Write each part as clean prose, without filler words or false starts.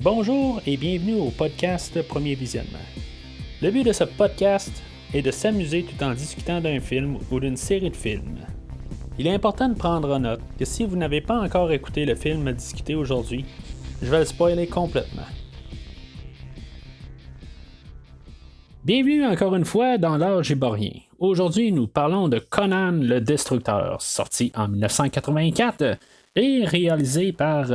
Bonjour et bienvenue au podcast Premier Visionnement. Le but de ce podcast est de s'amuser tout en discutant d'un film ou d'une série de films. Il est important de prendre en note que si vous n'avez pas encore écouté le film à discuter aujourd'hui, je vais le spoiler complètement. Bienvenue encore une fois dans l'âge éborien. Aujourd'hui, nous parlons de Conan le Destructeur, sorti en 1984 et réalisé par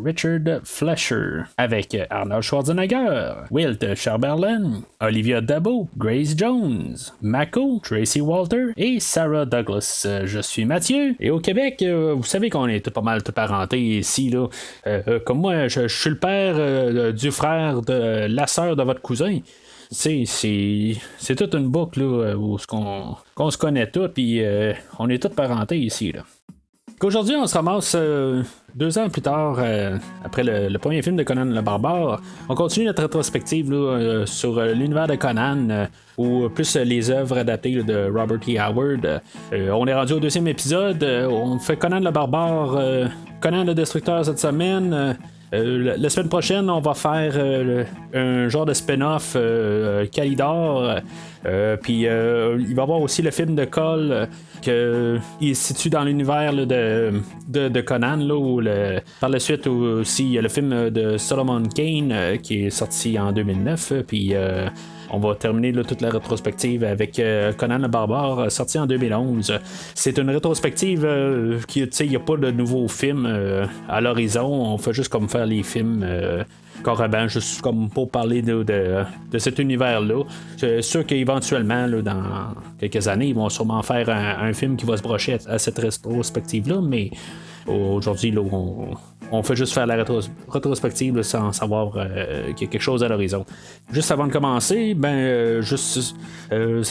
Richard Fleischer, avec Arnold Schwarzenegger, Wilt Chamberlain, Olivia Dabo, Grace Jones, Mako, Tracy Walter et Sarah Douglas. Je suis Mathieu, et au Québec, vous savez qu'on est pas mal de parenté ici, là. Comme moi, je suis le père du frère de la sœur de votre cousin. C'est toute une boucle là, où qu'on se connaît tous, puis on est tous parentés ici, là. Qu'aujourd'hui, on se ramasse 2 ans plus tard, après le premier film de Conan le Barbare. On continue notre rétrospective là, sur l'univers de Conan, ou plus les œuvres adaptées là, de Robert E. Howard. On est rendu au 2e épisode. On fait Conan le Barbare, Conan le Destructeur cette semaine. La semaine prochaine, on va faire un genre de spin-off Kalidor. Puis il va y avoir aussi le film de Cole qui est situé dans l'univers là, de Conan. Là, par la suite aussi, il y a le film de Solomon Kane qui est sorti en 2009. Puis on va terminer là, toute la rétrospective avec Conan le Barbare, sorti en 2011. C'est une rétrospective qui, tu sais, il n'y a pas de nouveaux films à l'horizon. On fait juste comme faire les films carrément, juste comme pour parler de cet univers-là. C'est sûr qu'éventuellement, là, dans quelques années, ils vont sûrement faire un film qui va se brocher à cette rétrospective-là, mais aujourd'hui, là, on fait juste faire la rétrospective là, sans savoir qu'il y a quelque chose à l'horizon. Juste avant de commencer, juste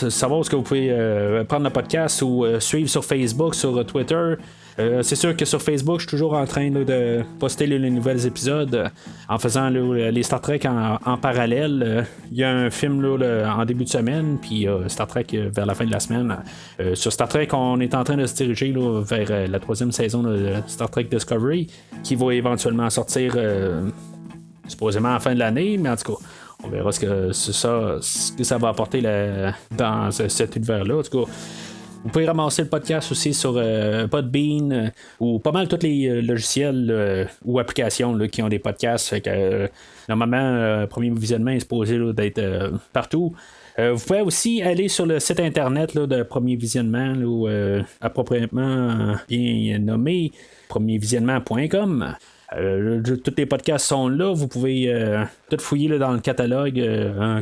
savoir ce que vous pouvez prendre le podcast ou suivre sur Facebook, sur Twitter. C'est sûr que sur Facebook, je suis toujours en train là, de poster les nouvelles épisodes en faisant là, les Star Trek en parallèle. Il y a un film là, en début de semaine, puis Star Trek vers la fin de la semaine. Sur Star Trek, on est en train de se diriger là, vers la 3e saison de Star Trek Discovery, qui va éventuellement sortir supposément à la fin de l'année, mais en tout cas, on verra ce que ça va apporter dans cet univers-là. En tout cas, vous pouvez ramasser le podcast aussi sur Podbean ou pas mal tous les logiciels ou applications là, qui ont des podcasts. Fait que, normalement, Premier Visionnement est supposé là, d'être partout. Vous pouvez aussi aller sur le site internet là, de Premier Visionnement, là, appropriément bien nommé, premiervisionnement.com. Tous les podcasts sont là. Vous pouvez tout fouiller là, dans le catalogue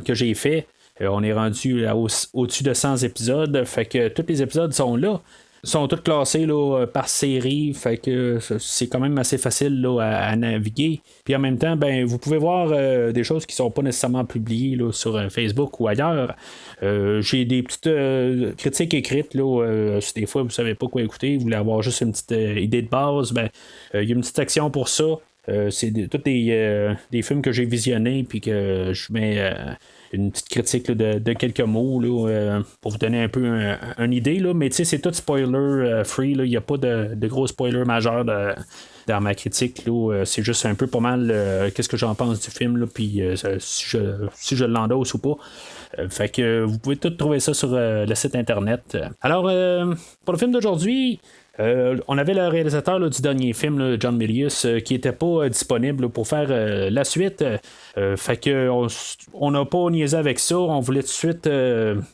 que j'ai fait. On est rendu au-dessus de 100 épisodes. Fait que tous les épisodes sont là. Sont tous classés là, par série. Fait que c'est quand même assez facile là, à naviguer. Puis en même temps, vous pouvez voir des choses qui sont pas nécessairement publiées là, sur Facebook ou ailleurs. J'ai des petites critiques écrites. Là, si des fois vous savez pas quoi écouter, vous voulez avoir juste une petite idée de base, il y a une petite section pour ça. C'est tous des films que j'ai visionnés puis que je mets une petite critique là, de quelques mots là, pour vous donner un peu une idée. Là. Mais tu sais, c'est tout spoiler free. Il n'y a pas de gros spoilers majeurs dans ma critique. Là. C'est juste un peu pas mal qu'est-ce que j'en pense du film. Puis si je l'endosse ou pas. Fait que vous pouvez tout trouver ça sur le site internet. Alors, pour le film d'aujourd'hui, on avait le réalisateur là, du dernier film, là, John Milius, qui n'était pas disponible là, pour faire la suite. Fait que on n'a pas niaisé avec ça. On voulait tout de suite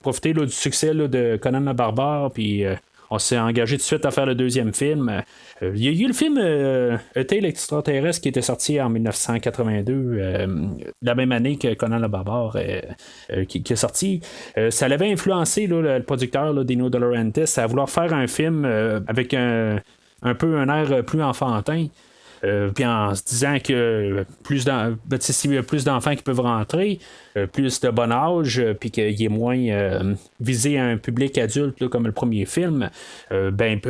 profiter là, du succès là, de Conan le Barbare. Puis on s'est engagé tout de suite à faire le 2e film. Il y a eu le film A Tale extraterrestre qui était sorti en 1982, la même année que Conan le Barbare qui est sorti. Ça l'avait influencé là, le producteur là, Dino De Laurentiis à vouloir faire un film avec un peu un air plus enfantin. Puis en se disant que s'il y a plus d'enfants qui peuvent rentrer, plus de bon âge, puis qu'il est moins visé à un public adulte là, comme le premier film,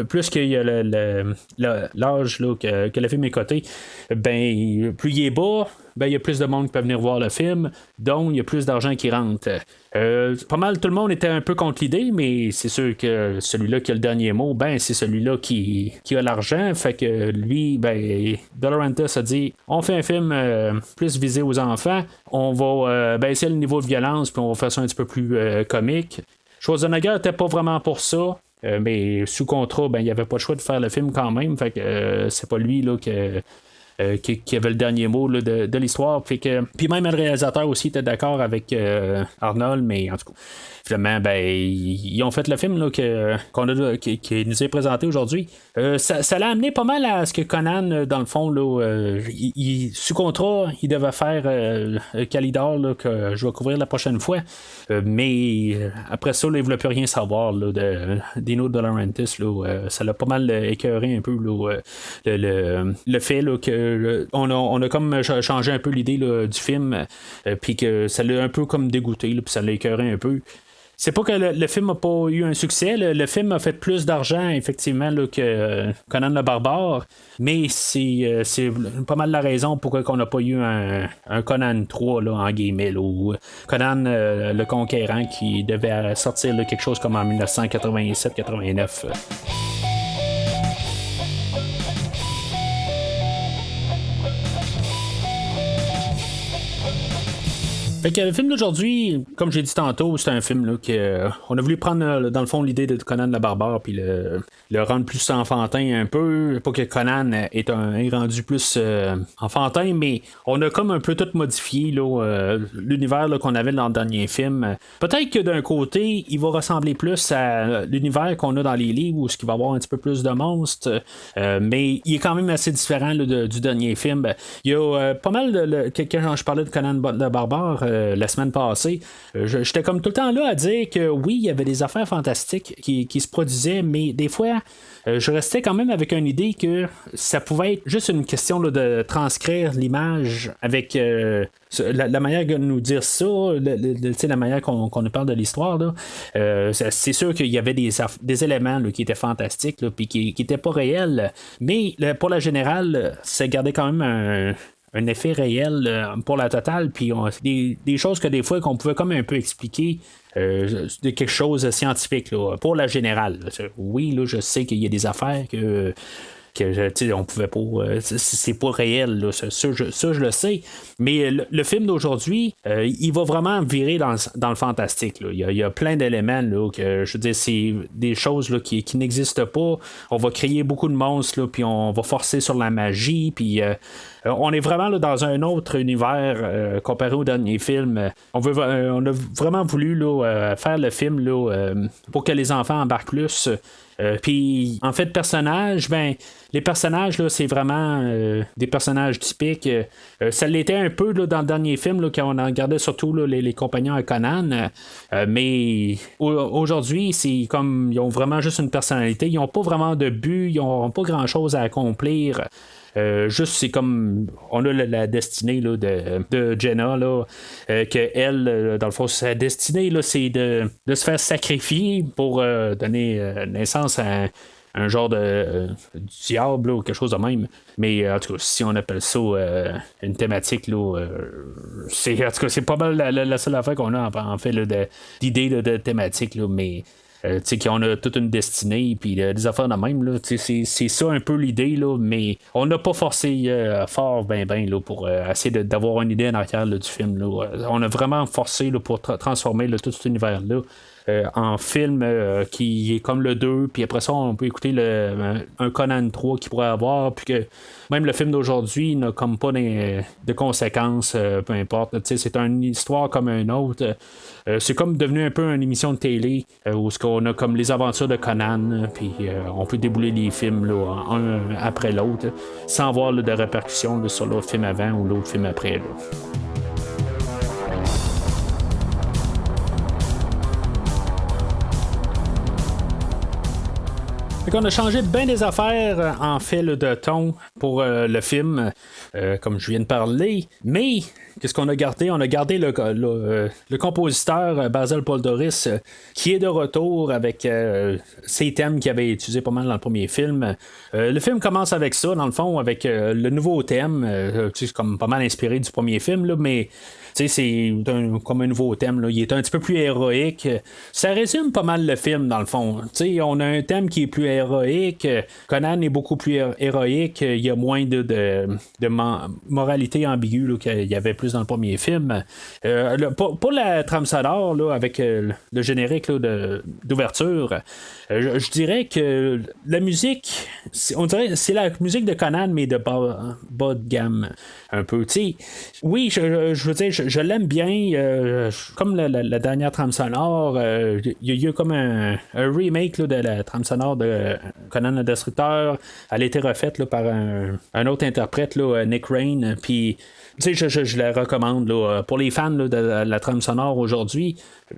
plus qu'il y a l'âge là, que le film est coté, plus il est bas, ben, il y a plus de monde qui peut venir voir le film, donc il y a plus d'argent qui rentre. Pas mal tout le monde était un peu contre l'idée, mais c'est sûr que celui-là qui a le dernier mot, ben c'est celui-là qui a l'argent. Fait que lui, ben De Laurentiis a dit on fait un film plus visé aux enfants, on va baisser le niveau de violence, puis on va faire ça un petit peu plus comique. Schwarzenegger n'était pas vraiment pour ça. Mais sous contrat, ben il n'y avait pas le choix de faire le film quand même. Fait que c'est pas lui là qui avait le dernier mot là, de l'histoire. Puis même le réalisateur aussi était d'accord avec Arnold, mais en tout cas, finalement, ben, ils ont fait le film là, qui nous est présenté aujourd'hui. Ça l'a amené pas mal à ce que Conan, dans le fond, là, sous contrat, il devait faire Calidor là, que je vais couvrir la prochaine fois. Mais après ça, là, il ne voulait plus rien savoir là, de Dino De Laurentiis. Ça l'a pas mal écœuré un peu là, le fait là, que on a comme changé un peu l'idée là, du film, puis que ça l'a un peu comme dégoûté, puis ça l'a écœuré un peu. C'est pas que le film n'a pas eu un succès. Le film a fait plus d'argent, effectivement, là, que Conan le Barbare. Mais c'est pas mal la raison pourquoi on n'a pas eu un Conan 3, là, en guillemets, là, ou Conan le Conquérant qui devait sortir là, quelque chose comme en 1987-89. Fait que le film d'aujourd'hui, comme j'ai dit tantôt, c'est un film là, on a voulu prendre dans le fond l'idée de Conan le Barbare puis le rendre plus enfantin un peu. Pas que Conan est rendu plus enfantin, mais on a comme un peu tout modifié là, l'univers là, qu'on avait dans le dernier film. Peut-être que d'un côté, il va ressembler plus à l'univers qu'on a dans les livres où il va y avoir un petit peu plus de monstres, mais il est quand même assez différent là, du dernier film. Il y a pas mal quand je parlais de Conan le Barbare la semaine passée, j'étais comme tout le temps là à dire que oui, il y avait des affaires fantastiques qui se produisaient, mais des fois, je restais quand même avec une idée que ça pouvait être juste une question là, de transcrire l'image avec la manière de nous dire ça, la manière qu'on nous parle de l'histoire. Là, c'est sûr qu'il y avait des éléments là, qui étaient fantastiques puis qui n'étaient pas réels, mais pour la générale, ça gardait quand même un effet réel pour la totale, puis des choses que des fois qu'on pouvait comme un peu expliquer de quelque chose de scientifique là, pour la générale. Oui, là, je sais qu'il y a des affaires que on pouvait pas. C'est pas réel, là, ça, je le sais. Mais le film d'aujourd'hui, il va vraiment virer dans le fantastique. Là. Il y a plein d'éléments là, que je veux dire, c'est des choses là, qui n'existent pas. On va créer beaucoup de monstres, là, puis on va forcer sur la magie, puis on est vraiment là, dans un autre univers comparé au dernier film. On a vraiment voulu là, faire le film là, pour que les enfants embarquent plus. Puis en fait, les personnages là, c'est vraiment des personnages typiques. Ça l'était un peu là, dans le dernier film là, quand on en regardait surtout là, les compagnons à Conan. Mais aujourd'hui, c'est comme ils ont vraiment juste une personnalité. Ils n'ont pas vraiment de but, ils n'ont pas grand chose à accomplir. Juste c'est comme on a la destinée là, de Jenna là, que elle dans le fond sa destinée là, c'est de se faire sacrifier pour donner naissance à un genre de diable là, ou quelque chose de même. Mais en tout cas, si on appelle ça une thématique là, en tout cas c'est pas mal la seule affaire qu'on a en fait là, d'idée de thématique là, mais qu'on a toute une destinée puis des affaires de même là, c'est ça un peu l'idée là, mais on n'a pas forcé fort là, pour essayer d'avoir une idée en arrière là, du film là. On a vraiment forcé là, pour transformer là, tout cet univers là en film qui est comme le 2, puis après ça on peut écouter un Conan 3 qui pourrait avoir, puis que même le film d'aujourd'hui n'a comme pas de conséquences, peu importe, c'est une histoire comme un autre. C'est comme devenu un peu une émission de télé où on a comme les aventures de Conan, puis on peut débouler les films là, un après l'autre sans avoir là, de répercussions là, sur l'autre film avant ou l'autre film après là. On a changé bien des affaires en fait là, de ton pour le film. comme je viens de parler. Mais, qu'est-ce qu'on a gardé? On a gardé le compositeur Basil Poldoris, qui est de retour avec ses thèmes qu'il avait utilisés pas mal dans le premier film. Le film commence avec ça, dans le fond, avec le nouveau thème, c'est comme pas mal inspiré du premier film, là, mais c'est comme un nouveau thème. Là. Il est un petit peu plus héroïque. Ça résume pas mal le film, dans le fond. On a un thème qui est plus héroïque. Conan est beaucoup plus héroïque. Il y a moins de moralité ambiguë là, qu'il y avait plus dans le premier film. Pour la trame sonore, là, avec le générique là, d'ouverture, je dirais que la musique, on dirait c'est la musique de Conan, mais de bas de gamme un peu. Oui, je veux dire, je l'aime bien. Comme la dernière trame sonore, il y a comme un remake là, de la trame sonore de Conan le Destructeur. Elle a été refaite là, par un autre interprète, là, Nick Rain. Puis je la recommande là, pour les fans là, de la trame sonore aujourd'hui.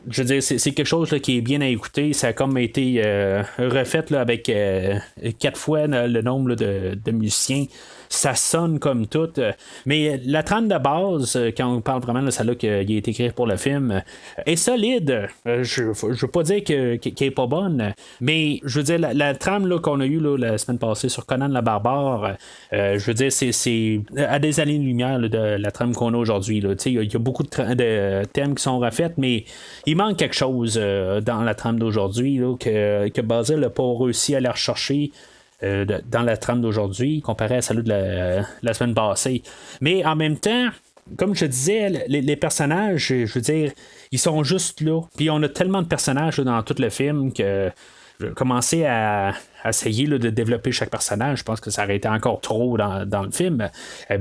Je veux dire, c'est quelque chose là, qui est bien à écouter. Ça a comme été refait là, avec 4 fois le nombre là, de musiciens. Ça sonne comme tout. Mais la trame de base, quand on parle vraiment de celle-là qui a été écrite pour le film, est solide. Je veux pas dire qu'elle est pas bonne, mais je veux dire, la trame là, qu'on a eue là, la semaine passée sur Conan le Barbare, je veux dire, c'est à des années-lumière de la trame qu'on a aujourd'hui. Il y a beaucoup de thèmes qui sont refaits, mais il manque quelque chose dans la trame d'aujourd'hui là, que Basil n'a pas réussi à aller rechercher. Dans la trame d'aujourd'hui, comparé à celle de la semaine passée. Mais en même temps, comme je disais, les personnages, je veux dire, ils sont juste là. Puis on a tellement de personnages là, dans tout le film que commencer à essayer là, de développer chaque personnage, je pense que ça aurait été encore trop dans le film.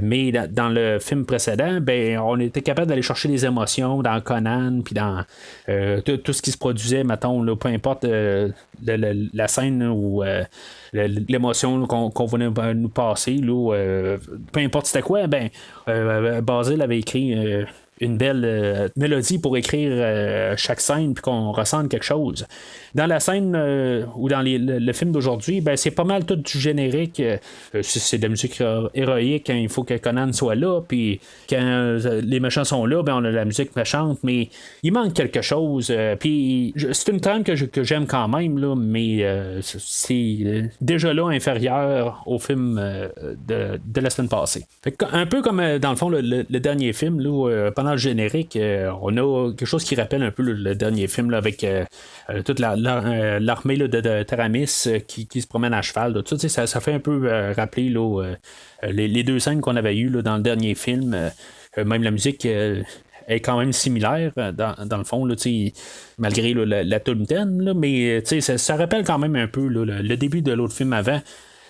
Mais dans le film précédent, ben, on était capable d'aller chercher les émotions dans Conan, puis dans tout ce qui se produisait, mettons, là, peu importe la scène ou l'émotion qu'on venait nous passer, là, peu importe c'était quoi, ben, Basil avait écrit une belle mélodie pour écrire chaque scène puis qu'on ressente quelque chose. Dans la scène ou dans le film d'aujourd'hui, ben, c'est pas mal tout du générique. C'est de la musique héroïque quand il faut que Conan soit là, puis quand les méchants sont là, ben, on a la musique méchante, mais il manque quelque chose. Puis c'est une trame que j'aime quand même, là, mais c'est déjà là inférieur au film de la semaine passée. Fait que, un peu comme dans le fond le dernier film, là, pendant le générique, on a quelque chose qui rappelle un peu le dernier film là, avec toute l'armée là, de Taramis qui se promène à cheval. Là. Tout, ça fait un peu rappeler là, les deux scènes qu'on avait eues là, dans le dernier film. Même la musique est quand même similaire dans le fond, là, malgré là, la tune thème, là, mais ça rappelle quand même un peu là, le début de l'autre film avant.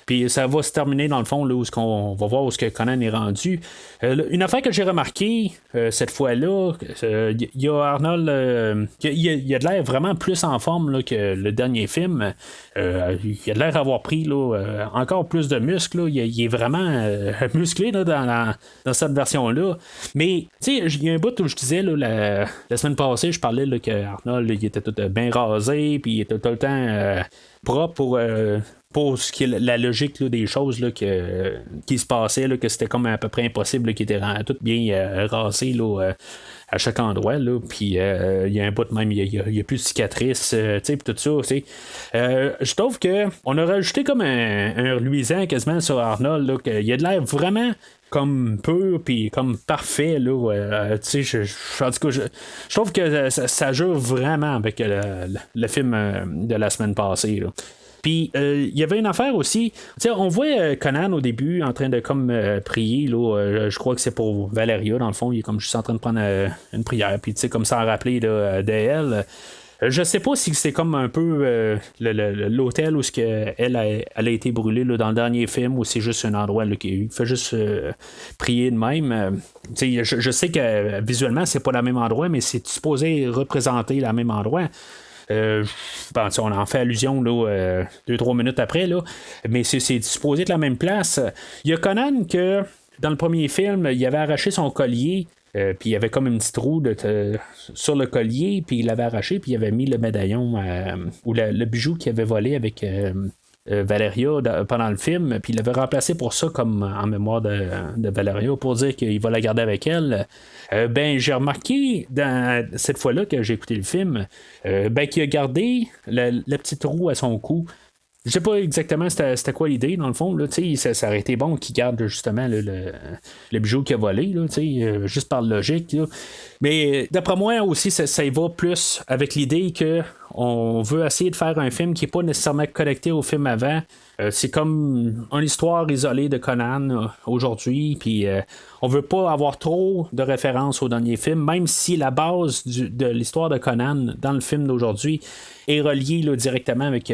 Puis ça va se terminer dans le fond là, où on va voir où ce que Conan est rendu. Une affaire que j'ai remarqué cette fois-là, il y a Arnold, il a de l'air vraiment plus en forme là, que le dernier film. Il a de l'air d'avoir pris là, encore plus de muscles. Là. Il est vraiment musclé là, dans cette version-là. Mais il y a un bout où je disais là, la semaine passée, je parlais là, que Arnold il était tout bien rasé, puis il était tout le temps propre pour ce qui est la logique là, des choses là, qui se passaient, là, que c'était comme à peu près impossible, qui était tout bien rasé là, à chaque endroit. Puis il y a un bout même, il y a plus de cicatrices, puis tout ça. Je trouve qu'on a rajouté comme un luisant quasiment sur Arnold, là, qu'il a de l'air vraiment comme pur puis comme parfait là, en tout cas, je trouve que ça joue vraiment avec le film de la semaine passée là. Puis il y avait une affaire aussi, on voit Conan au début en train de comme prier là, je crois que c'est pour Valeria dans le fond, il est comme juste en train de prendre une prière, puis comme ça en rappeler d'elle. Je sais pas si c'est comme un peu l'hôtel où elle a été brûlée là, dans le dernier film, ou c'est juste un endroit là, qui fait juste prier de même. Je sais que visuellement c'est pas le même endroit, mais c'est supposé représenter le même endroit. On en fait allusion 2-3 minutes après, là, mais c'est supposé être la même place. Il y a Conan que dans le premier film, il avait arraché son collier. Puis il y avait comme une petite roue sur le collier, puis il l'avait arraché, puis il avait mis le médaillon ou le bijou qu'il avait volé avec Valeria pendant le film, puis il l'avait remplacé pour ça comme en mémoire de Valeria pour dire qu'il va la garder avec elle. J'ai remarqué cette fois-là que j'ai écouté le film qu'il a gardé la petite roue à son cou. Je sais pas exactement c'était quoi l'idée, dans le fond. Là, ça aurait été bon qu'il garde justement le bijou qu'il a volé, là, juste par logique. Là. Mais d'après moi aussi, ça y va plus avec l'idée que on veut essayer de faire un film qui n'est pas nécessairement connecté au film avant. C'est comme une histoire isolée de Conan aujourd'hui, puis on veut pas avoir trop de références au dernier film, même si la base de l'histoire de Conan dans le film d'aujourd'hui est reliée là, directement avec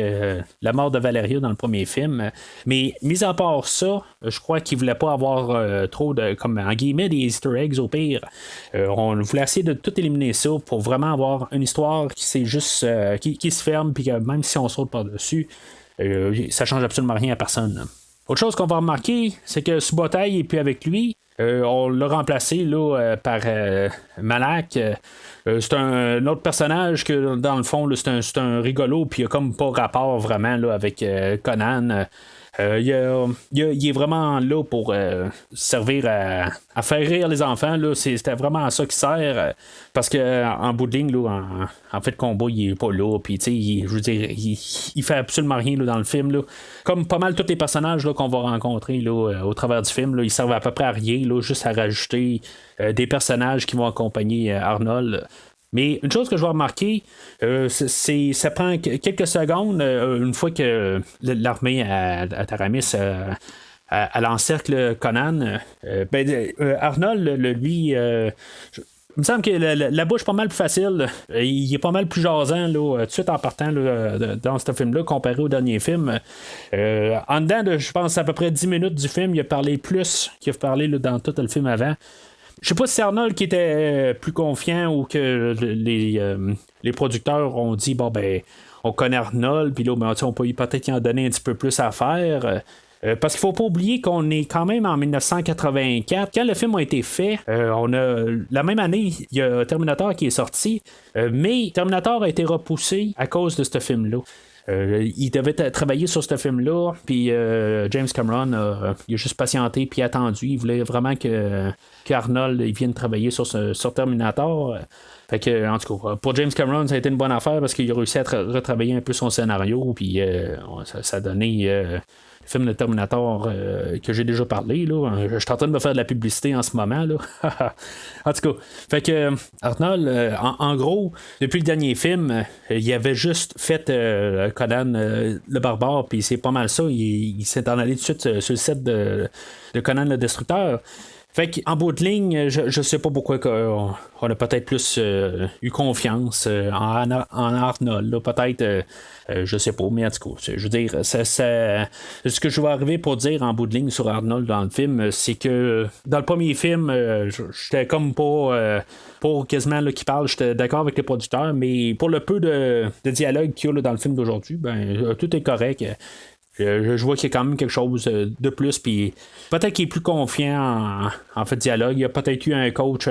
la mort de Valeria dans le premier film. Mais mis à part ça, je crois qu'il voulait pas avoir trop de, comme en guillemets, des Easter eggs au pire. On voulait essayer de tout éliminer ça pour vraiment avoir une histoire qui c'est juste qui se ferme, puis que même si on saute par-dessus, ça change absolument rien à personne. Autre chose qu'on va remarquer, c'est que Subotai est plus avec lui. On l'a remplacé là, par Malak. C'est un autre personnage que dans le fond là, c'est un rigolo, puis il a comme pas rapport vraiment là, avec Conan. Il est vraiment là pour servir à faire rire les enfants. Là. C'était vraiment à ça qu'il sert. Parce qu'en bout de ligne, là, en fait, le combat, il est pas là. Puis, je veux dire, il fait absolument rien là, dans le film. Là. Comme pas mal tous les personnages là, qu'on va rencontrer là, au travers du film, là, ils servent à peu près à rien, là, juste à rajouter des personnages qui vont accompagner Arnold. Mais une chose que je vais remarquer, ça prend quelques secondes, une fois que l'armée à Taramis elle encercle Conan. Arnold, lui, il me semble que la bouche est pas mal plus facile. Il est pas mal plus jasant là, tout de suite en partant là, dans ce film-là comparé au dernier film. En dedans de, je pense, à peu près 10 minutes du film, il a parlé plus qu'il a parlé là, dans tout le film avant. Je sais pas si c'est Arnold qui était plus confiant ou que les producteurs ont dit on connaît Arnold, puis là, on peut peut-être y en donner un petit peu plus à faire. Parce qu'il faut pas oublier qu'on est quand même en 1984. Quand le film a été fait, on a la même année, il y a Terminator qui est sorti, mais Terminator a été repoussé à cause de ce film-là. Il devait travailler sur ce film-là, puis James Cameron il a juste patienté puis attendu. Il voulait vraiment qu'Arnold vienne travailler sur Terminator. Fait que, en tout cas, pour James Cameron, ça a été une bonne affaire parce qu'il a réussi à retravailler un peu son scénario, puis ça a donné le film de Terminator que j'ai déjà parlé. Là. Je suis en train de me faire de la publicité en ce moment. Là. En tout cas, fait que Arnold, en gros, depuis le dernier film, il avait juste fait Conan le barbare, puis c'est pas mal ça. Il s'est en allé tout de suite sur le set de Conan le destructeur. Fait qu'en bout de ligne, je sais pas pourquoi on a peut-être plus eu confiance en Arnold. Là, peut-être, je sais pas, mais en tout cas, je veux dire, ce que je vais arriver pour dire en bout de ligne sur Arnold dans le film, c'est que dans le premier film, j'étais comme pas pour quasiment qu'il parle, j'étais d'accord avec les producteurs, mais pour le peu de dialogue qu'il y a là, dans le film d'aujourd'hui, tout est correct. Je vois qu'il y a quand même quelque chose de plus, puis peut-être qu'il est plus confiant en fait dialogue. Il y a peut-être eu un coach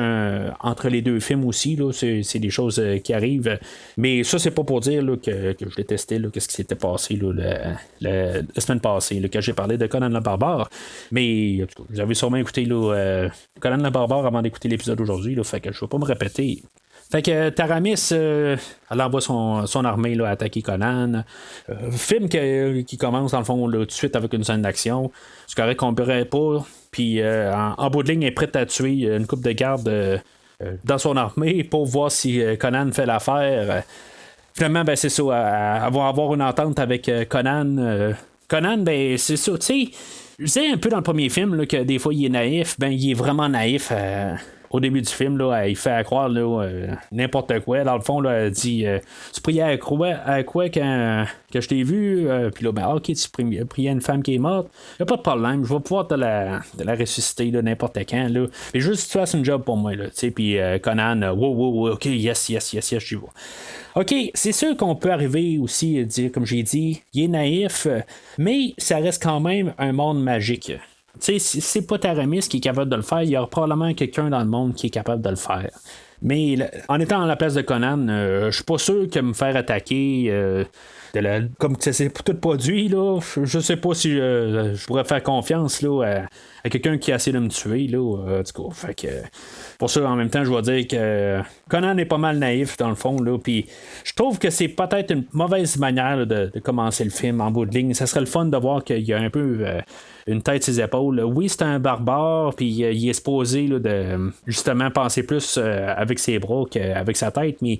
entre les deux films aussi, là. C'est des choses qui arrivent. Mais ça, c'est pas pour dire là, que je détestais qu'est-ce qui s'était passé là, la semaine passée, là, quand j'ai parlé de Conan le Barbare. Mais en tout cas, vous avez sûrement écouté là, Conan le Barbare avant d'écouter l'épisode aujourd'hui, là, fait que je vais pas me répéter. Fait que Taramis, elle envoie son armée là, attaquer Conan. Film qui commence dans le fond là, tout de suite avec une scène d'action. C'est correct qu'on ne pourrait pas. Puis en bout de ligne, elle est prête à tuer une coupe de garde dans son armée pour voir si Conan fait l'affaire. Finalement, c'est ça. Elle va avoir une entente avec Conan. Conan, c'est ça. Tu sais, je disais un peu dans le premier film là, que des fois il est naïf. Il est vraiment naïf. Au début du film, là, il fait croire là, n'importe quoi. Dans le fond, là, elle dit tu priais à quoi quand je t'ai vu? Puis là, ok, tu priais à une femme qui est morte. Il n'y a pas de problème, je vais pouvoir te la ressusciter là, n'importe quand. Là. Mais juste tu fasses une job pour moi. Puis Conan, wow, ok, yes, je vois. OK, c'est sûr qu'on peut arriver aussi à dire, comme j'ai dit, il est naïf, mais ça reste quand même un monde magique. Tu sais, si c'est pas Taramis qui est capable de le faire, il y aura probablement quelqu'un dans le monde qui est capable de le faire. Mais en étant à la place de Conan, je suis pas sûr que me faire attaquer. Comme ça c'est tout produit, là, je sais pas si je pourrais faire confiance là, à quelqu'un qui a essayé de me tuer. Là, en tout cas, fait que, pour ça, en même temps, je vais dire que Conan est pas mal naïf dans le fond. Puis je trouve que c'est peut-être une mauvaise manière là, de commencer le film en bout de ligne. Ça serait le fun de voir qu'il y a un peu une tête sur ses épaules. Oui, c'est un barbare, puis il est supposé là, de justement penser plus avec ses bras qu'avec sa tête, mais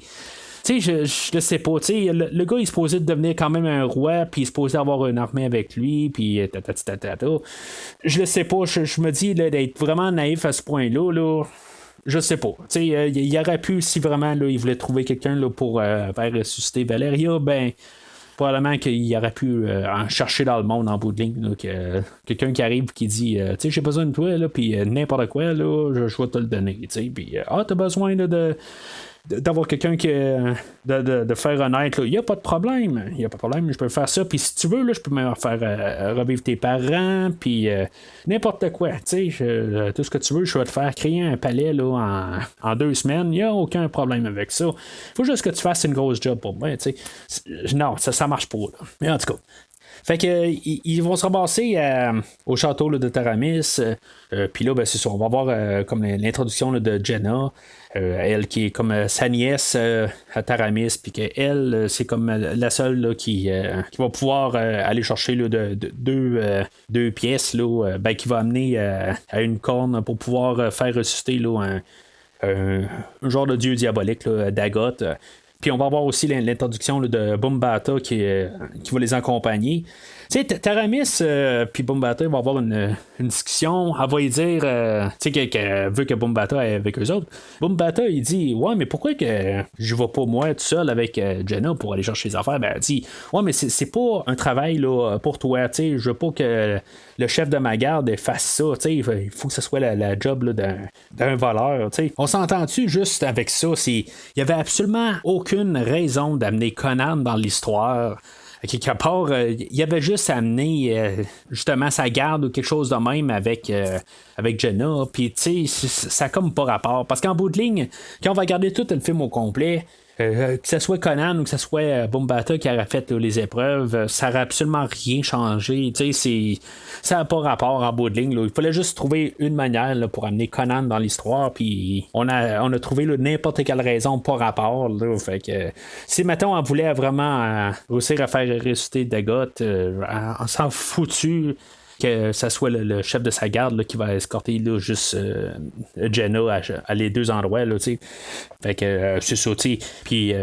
tu sais, je le sais pas. Tu sais, le gars, il est supposé devenir quand même un roi, puis il est supposé avoir une armée avec lui, puis je le sais pas. Je me dis d'être vraiment naïf à ce point-là, là. Je sais pas. Tu sais, il aurait pu, si vraiment là, il voulait trouver quelqu'un là, pour faire ressusciter Valeria, ben probablement qu'il aurait pu en chercher dans le monde en bout de ligne. Là, quelqu'un qui arrive qui dit tu sais, j'ai besoin de toi, là, puis n'importe quoi, là, je vais te le donner. Puis t'as besoin là, d'avoir quelqu'un qui de faire honnête, il n'y a pas de problème. Il n'y a pas de problème, je peux faire ça. Puis si tu veux, là, je peux même faire revivre tes parents, puis n'importe quoi. Tout ce que tu veux, je vais te faire créer un palais là, en 2 semaines. Il n'y a aucun problème avec ça. Il faut juste que tu fasses une grosse job pour moi. Non, ça marche pas. Là. Mais en tout cas. Fait que ils vont se ramasser au château là, de Taramis. Puis là, ben, c'est ça. On va voir comme l'introduction là, de Jenna. Elle qui est comme sa nièce à Taramis, puis qu'elle, c'est comme la seule là, qui va pouvoir aller chercher là, deux pièces là, qui va amener à une corne pour pouvoir faire ressusciter là, un genre de dieu diabolique, là, Dagoth. Puis on va avoir aussi l'introduction là, de Bumbata qui va les accompagner. Tu sais, Taramis puis Bumbata vont avoir une discussion. Elle va lui dire tu sais, qu'elle veut que Bumbata est avec eux autres. Bumbata, il dit ouais, mais pourquoi que je vais pas moi tout seul avec Jenna pour aller chercher les affaires? Ben, elle dit ouais, mais c'est pas un travail là, pour toi. Tu sais, je veux pas que le chef de ma garde fasse ça. Tu sais, il faut que ce soit la job là, d'un voleur. Tu sais. On s'entend-tu juste avec ça? Il y avait absolument aucune raison d'amener Conan dans l'histoire. Quelque part, il y avait juste à amener justement sa garde ou quelque chose de même avec Jenna. Puis, tu sais, ça a comme pas rapport. Parce qu'en bout de ligne, quand on va regarder tout le film au complet, que ce soit Conan ou que ce soit Bumbata qui aurait fait les épreuves, ça n'aurait absolument rien changé. Ça n'a pas rapport en bout de ligne. Là. Il fallait juste trouver une manière là, pour amener Conan dans l'histoire. Puis on a trouvé là, n'importe quelle raison pas rapport. Là. Fait que si mettons on voulait vraiment réussir à faire ressusciter Dagoth, on s'en foutu que ça soit le chef de sa garde là, qui va escorter là, juste Jenna à les 2 endroits. Là, fait que c'est ça. Puis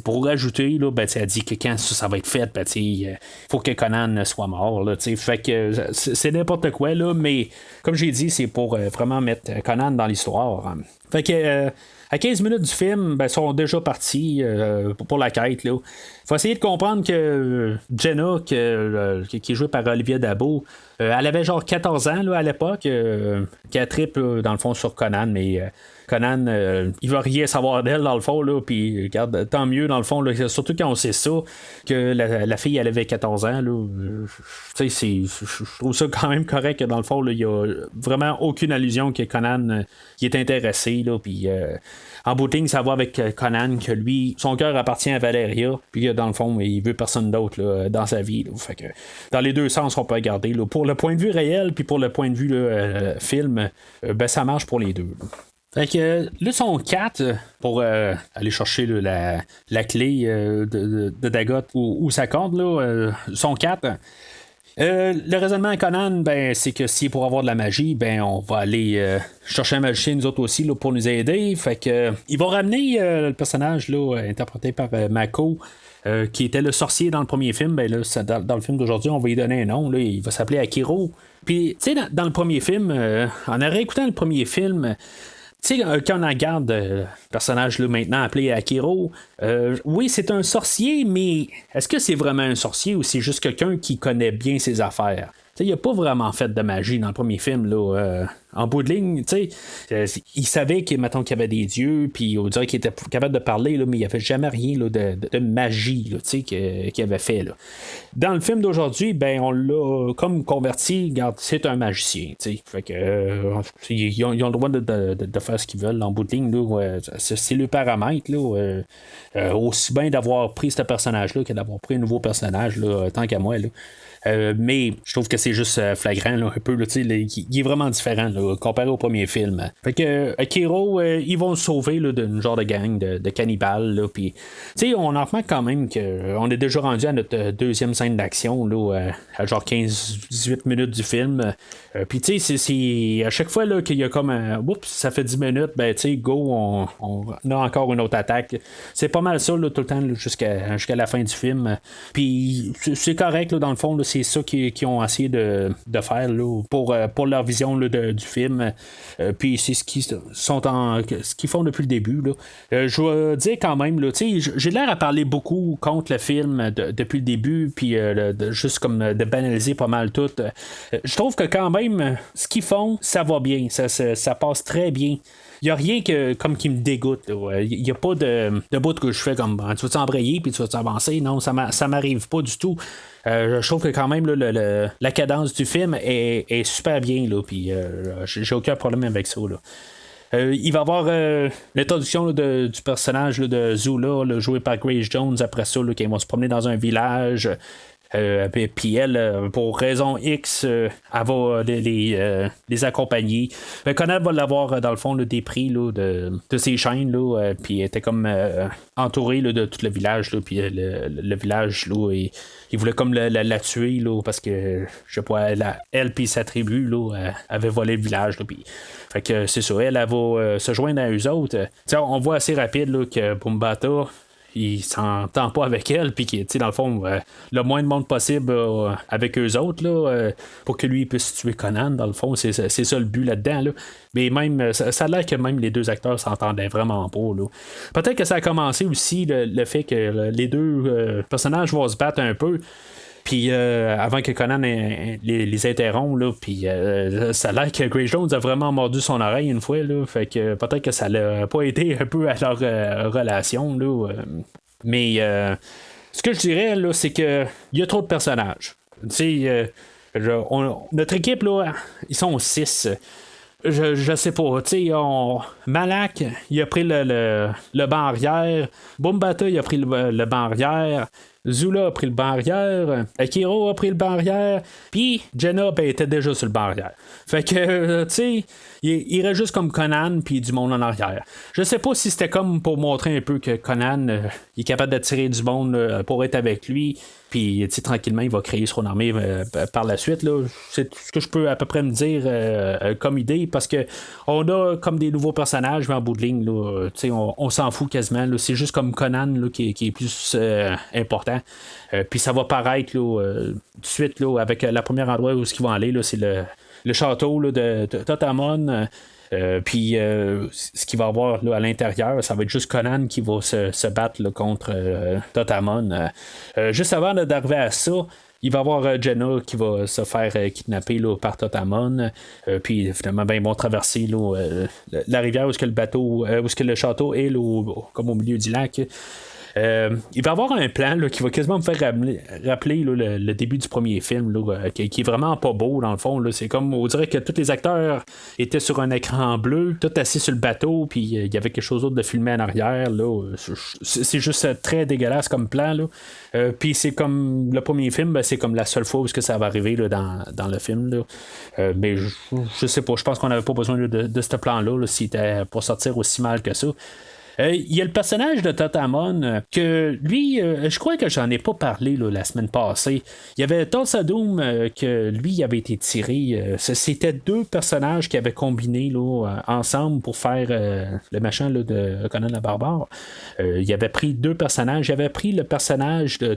pour rajouter, là, ben, elle dit que quand ça va être fait, ben, il faut que Conan soit mort. Là, fait que c'est n'importe quoi, là, mais comme j'ai dit, c'est pour vraiment mettre Conan dans l'histoire. Fait que à 15 minutes du film, ben, ils sont déjà partis pour la quête. Il faut essayer de comprendre que Jenna, qui est jouée par Olivia Dabo, elle avait genre 14 ans là, à l'époque, qui a trippe dans le fond sur Conan, mais Conan, il va rien savoir d'elle dans le fond, là, puis regarde, tant mieux dans le fond, là, surtout quand on sait ça, que la fille elle avait 14 ans, là, je trouve ça quand même correct que dans le fond, il n'y a vraiment aucune allusion que Conan qui est intéressé, là, puis en bout de ligne, ça va avec Conan que lui, son cœur appartient à Valeria, puis dans le fond, il veut personne d'autre là, dans sa vie. Là, fait que, dans les deux sens, on peut regarder. Là, pour le point de vue réel, puis pour le point de vue là, film, ben, ça marche pour les deux. Là. Fait que là, son 4 pour aller chercher là, la clé de Dagoth ou sa corde, là, son 4. Le raisonnement à Conan, ben, c'est que si pour avoir de la magie, ben, on va aller chercher un magicien nous autres aussi là, pour nous aider. Fait que il va ramener le personnage là, interprété par Mako. Qui était le sorcier dans le premier film, ben là, dans le film d'aujourd'hui, on va lui donner un nom, là, il va s'appeler Akiro. Puis, tu sais, dans le premier film, en réécoutant le premier film, tu sais, quand on regarde le personnage là, maintenant appelé Akiro, oui, c'est un sorcier, mais est-ce que c'est vraiment un sorcier ou c'est juste quelqu'un qui connaît bien ses affaires? il n'a pas vraiment fait de magie dans le premier film. Là, en bout de ligne, il savait qu'il y avait des dieux, puis on dirait qu'il était capable de parler, là, mais il n'y avait jamais rien là, de magie là, qu'il avait fait. Là. Dans le film d'aujourd'hui, ben on l'a comme converti, regarde, c'est un magicien. Fait que, ils ont le droit de faire ce qu'ils veulent en bout de ligne. Là, c'est le paramètre. Là, aussi bien d'avoir pris ce personnage-là que d'avoir pris un nouveau personnage, là, tant qu'à moi. Là. Mais je trouve que c'est juste flagrant là, un peu. Là, il est vraiment différent là, comparé au premier film. Fait que Akiro, ils vont se sauver là, d'une genre de gang de cannibales. Là, puis, on en remarque quand même qu'on est déjà rendu à notre deuxième scène d'action là, à genre 15-18 minutes du film. Puis c'est à chaque fois là, qu'il y a comme un oups, ça fait 10 minutes, ben go, on a encore une autre attaque. C'est pas mal ça là, tout le temps là, jusqu'à la fin du film. Puis c'est correct là, dans le fond, là, c'est ça qu'ils ont essayé de faire là, pour leur vision là, du film. Puis c'est ce qu'ils font depuis le début. Là. Je vais dire quand même, là, j'ai l'air à parler beaucoup contre le film depuis le début, puis juste comme de banaliser pas mal tout. Je trouve que quand même, ce qu'ils font, ça va bien, ça passe très bien. Il n'y a rien qui me dégoûte. Il n'y a pas de bout que je fais comme tu vas t'embrayer puis tu vas t'avancer. Non, ça m'arrive pas du tout. Je trouve que quand même là, la cadence du film est super bien. Puis j'ai aucun problème avec ça. Là. Il va y avoir l'introduction là, du personnage là, de Zula, là, joué par Grace Jones. Après ça, là, qui vont se promener dans un village. Puis elle, pour raison X, elle va les accompagner. Conan va l'avoir dans le fond là, des prix là, de ses chaînes, puis elle était comme entourée là, de tout le village. Puis le village, là, il voulait comme la tuer là, parce que je sais pas, elle puis sa tribu là, avait volé le village. Là, puis fait que c'est ça, elle va se joindre à eux autres. On voit assez rapide là, que Bumbata il s'entend pas avec elle, puis dans le fond, le moins de monde possible avec eux autres, là, pour que lui puisse tuer Conan, dans le fond, c'est ça le but là-dedans. Là. Mais même, ça a l'air que même les deux acteurs s'entendaient vraiment pas. Là. Peut-être que ça a commencé aussi le fait que les deux personnages vont se battre un peu. Puis avant que Conan les interrompt, là, puis ça a l'air que Grace Jones a vraiment mordu son oreille une fois, là, fait que peut-être que ça l'a pas aidé un peu à leur relation, là, mais ce que je dirais, là, c'est que il y a trop de personnages. Notre équipe, là, ils sont 6. Je sais pas, Malak, il a pris le banc arrière. Bumbata, il a pris le banc arrière. Zula a pris le banc arrière. Akiro a pris le banc arrière. Puis Jenna était déjà sur le banc arrière. Fait que, il reste juste comme Conan puis du monde en arrière. Je sais pas si c'était comme pour montrer un peu que Conan il est capable d'attirer du monde pour être avec lui. Puis, tranquillement, il va créer son armée par la suite. Là. C'est ce que je peux à peu près me dire comme idée, parce que on a comme des nouveaux personnages, mais en bout de ligne, là, on s'en fout quasiment. Là. C'est juste comme Conan là, qui est plus important. Puis ça va paraître là, tout de suite là, avec le premier endroit où ils vont aller, là, c'est le château là, de Totamon. Puis ce qu'il va y avoir là, à l'intérieur, ça va être juste Conan qui va se battre là, contre Totamon. Juste avant d'arriver à ça, il va y avoir Jenna qui va se faire kidnapper là, par Totamon. Puis finalement, ben, ils vont traverser là, la rivière où est-ce que le bateau, où est-ce que le château est là, comme au milieu du lac. Il va y avoir un plan là, qui va quasiment me faire rappeler là, le début du premier film là, qui est vraiment pas beau dans le fond. Là. C'est comme on dirait que tous les acteurs étaient sur un écran bleu, tout assis sur le bateau, puis il y avait quelque chose d'autre de filmé en arrière. Là. C'est juste très dégueulasse comme plan. Puis c'est comme le premier film, ben, c'est comme la seule fois où que ça va arriver là, dans le film. Là. Mais je sais pas, je pense qu'on n'avait pas besoin là, de ce plan-là s'il était pour sortir aussi mal que ça. Il y a le personnage de Totamon que lui, je crois que j'en ai pas parlé là, la semaine passée. Il y avait Tulsa Doom que lui il avait été tiré. C'était deux personnages qui avaient combiné là, ensemble pour faire le machin là, de Conan le Barbare. Il avait pris deux personnages. Il avait pris le personnage de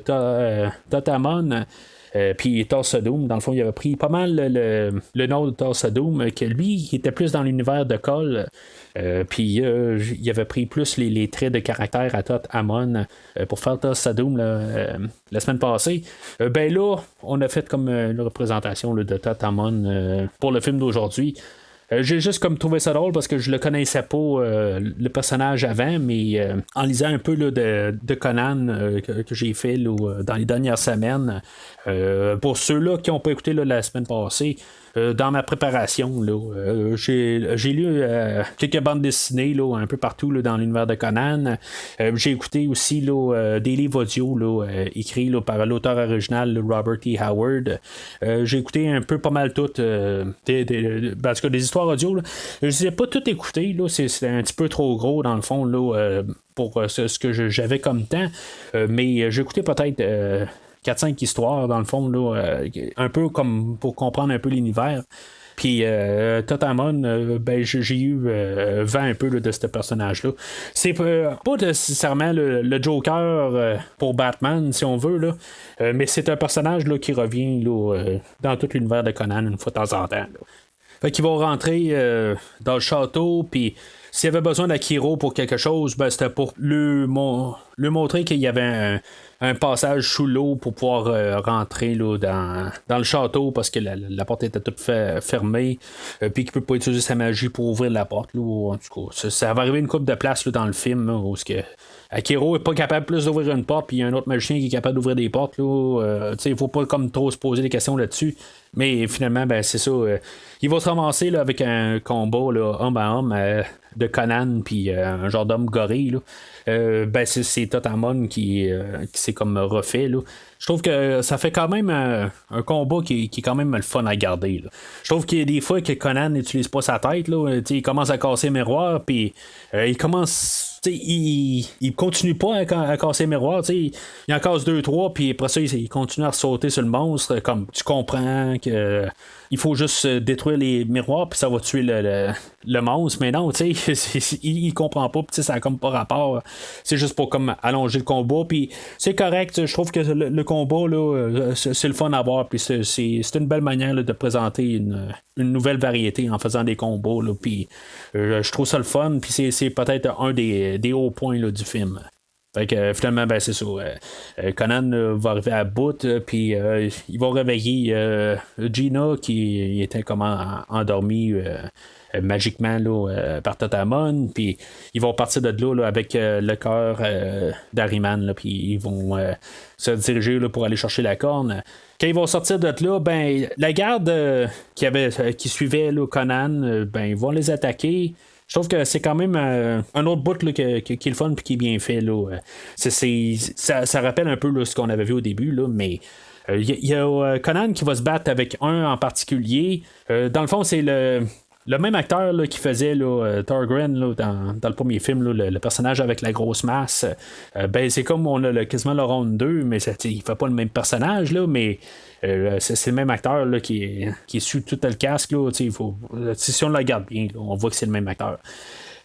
Totamon. Puis Tulsa Doom, dans le fond, il avait pris pas mal le nom de Tulsa Doom, que lui, il était plus dans l'univers de Cole. Puis il avait pris plus les traits de caractère à Todd Hammond pour faire Tulsa Doom la semaine passée. Ben là, on a fait comme une représentation de Todd Hammond pour le film d'aujourd'hui. J'ai juste comme trouvé ça drôle parce que je le connaissais pas le personnage avant, mais en lisant un peu là, de Conan que j'ai fait là, dans les dernières semaines, pour ceux-là qui n'ont pas écouté là, la semaine passée, dans ma préparation, là, j'ai lu quelques bandes dessinées là, un peu partout là, dans l'univers de Conan. J'ai écouté aussi là, des livres audio là, écrits là, par l'auteur original Robert E. Howard. J'ai écouté un peu pas mal toutes parce que des histoires audio. Là, je ne les ai pas toutes écoutées. Là, c'est un petit peu trop gros dans le fond là, pour ce que j'avais comme temps. Mais j'ai écouté peut-être 4-5 histoires, dans le fond, là, un peu comme pour comprendre un peu l'univers. Puis Totamon, ben, j'ai eu vent un peu là, de ce personnage-là. C'est pas nécessairement le Joker pour Batman, si on veut, là, mais c'est un personnage là, qui revient là, dans tout l'univers de Conan une fois de temps en temps. Là. Fait qu'ils vont rentrer dans le château, puis s'il y avait besoin d'Akiro pour quelque chose, ben, c'était pour lui montrer qu'il y avait un passage sous l'eau pour pouvoir rentrer là, dans le château parce que la porte était toute fermée, puis qu'il ne peut pas utiliser sa magie pour ouvrir la porte. Là, en tout cas, ça va arriver une couple de places là, dans le film là, où Akiro n'est pas capable plus d'ouvrir une porte, puis il y a un autre magicien qui est capable d'ouvrir des portes. Il ne faut pas comme trop se poser des questions là-dessus. Mais finalement, ben, c'est ça. Il va se ramasser là, avec un combat là, homme à homme de Conan puis un genre d'homme gorille. Ben, c'est Totamon qui s'est comme refait. Là. Je trouve que ça fait quand même un combat qui est quand même le fun à garder. Là. Je trouve qu'il y a des fois que Conan n'utilise pas sa tête. Là. Il commence à casser le miroir, puis il commence. Il continue pas à casser le miroir. Il en casse 2-3, puis après ça, il continue à sauter sur le monstre. Comme tu comprends que il faut juste détruire les miroirs, puis ça va tuer le monstre. Mais non, il comprend pas, puis ça n'a comme pas rapport. C'est juste pour comme allonger le combat, puis c'est correct. Je trouve que le combat, là, c'est le fun à voir, puis c'est une belle manière là, de présenter une nouvelle variété en faisant des combats. Puis je trouve ça le fun, puis c'est peut-être un des hauts points là, du film. Fait que finalement, ben c'est ça. Conan va arriver à bout, puis il va réveiller Gina qui était comme endormie magiquement là, par Totamon, puis ils vont partir de là, avec le cœur d'Ariman, puis ils vont se diriger là, pour aller chercher la corne. Quand ils vont sortir de là, ben la garde qui suivait là, Conan, ben ils vont les attaquer. Je trouve que c'est quand même un autre bout là, qui est le fun et qui est bien fait. Là. Ça rappelle un peu là, ce qu'on avait vu au début, là, mais il y a Conan qui va se battre avec un en particulier. Dans le fond, c'est le même acteur là, qui faisait là, Thorgren là, dans le premier film, là, le personnage avec la grosse masse. Ben, c'est comme on a quasiment le round 2, mais il fait pas le même personnage, là, mais c'est le même acteur là, qui suit tout le casque. Là, si on le regarde bien, là, on voit que c'est le même acteur.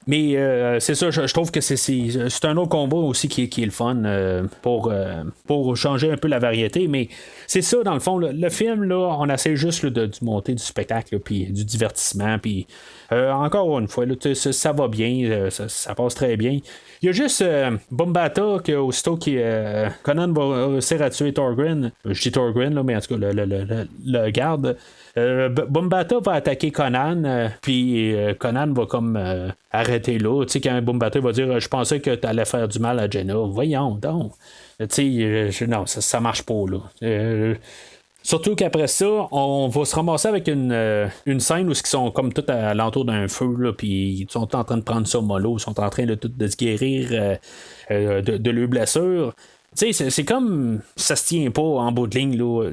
Mais c'est ça, je trouve que c'est un autre combat aussi qui est le fun pour changer un peu la variété. Mais c'est ça, dans le fond, le film, là, on essaie juste là, du monter du spectacle, puis du divertissement. Puis encore une fois, là, ça va bien, ça passe très bien. Il y a juste Bombata que aussitôt Conan va réussir à tuer Thorgren. Je dis Thorgren, là, mais en tout cas, le garde. Bombata va attaquer Conan, puis Conan va comme arrêter là. Tu sais, quand Bombata va dire je pensais que tu allais faire du mal à Jenna. Voyons donc. Tu sais, non, ça marche pas là. Surtout qu'après ça, on va se ramasser avec une scène où ils sont comme tout à l'entour d'un feu, là, puis ils sont en train de prendre ça mollo, ils sont en train de se guérir de leurs blessures. Tu sais, c'est comme ça se tient pas en bout de ligne. Là.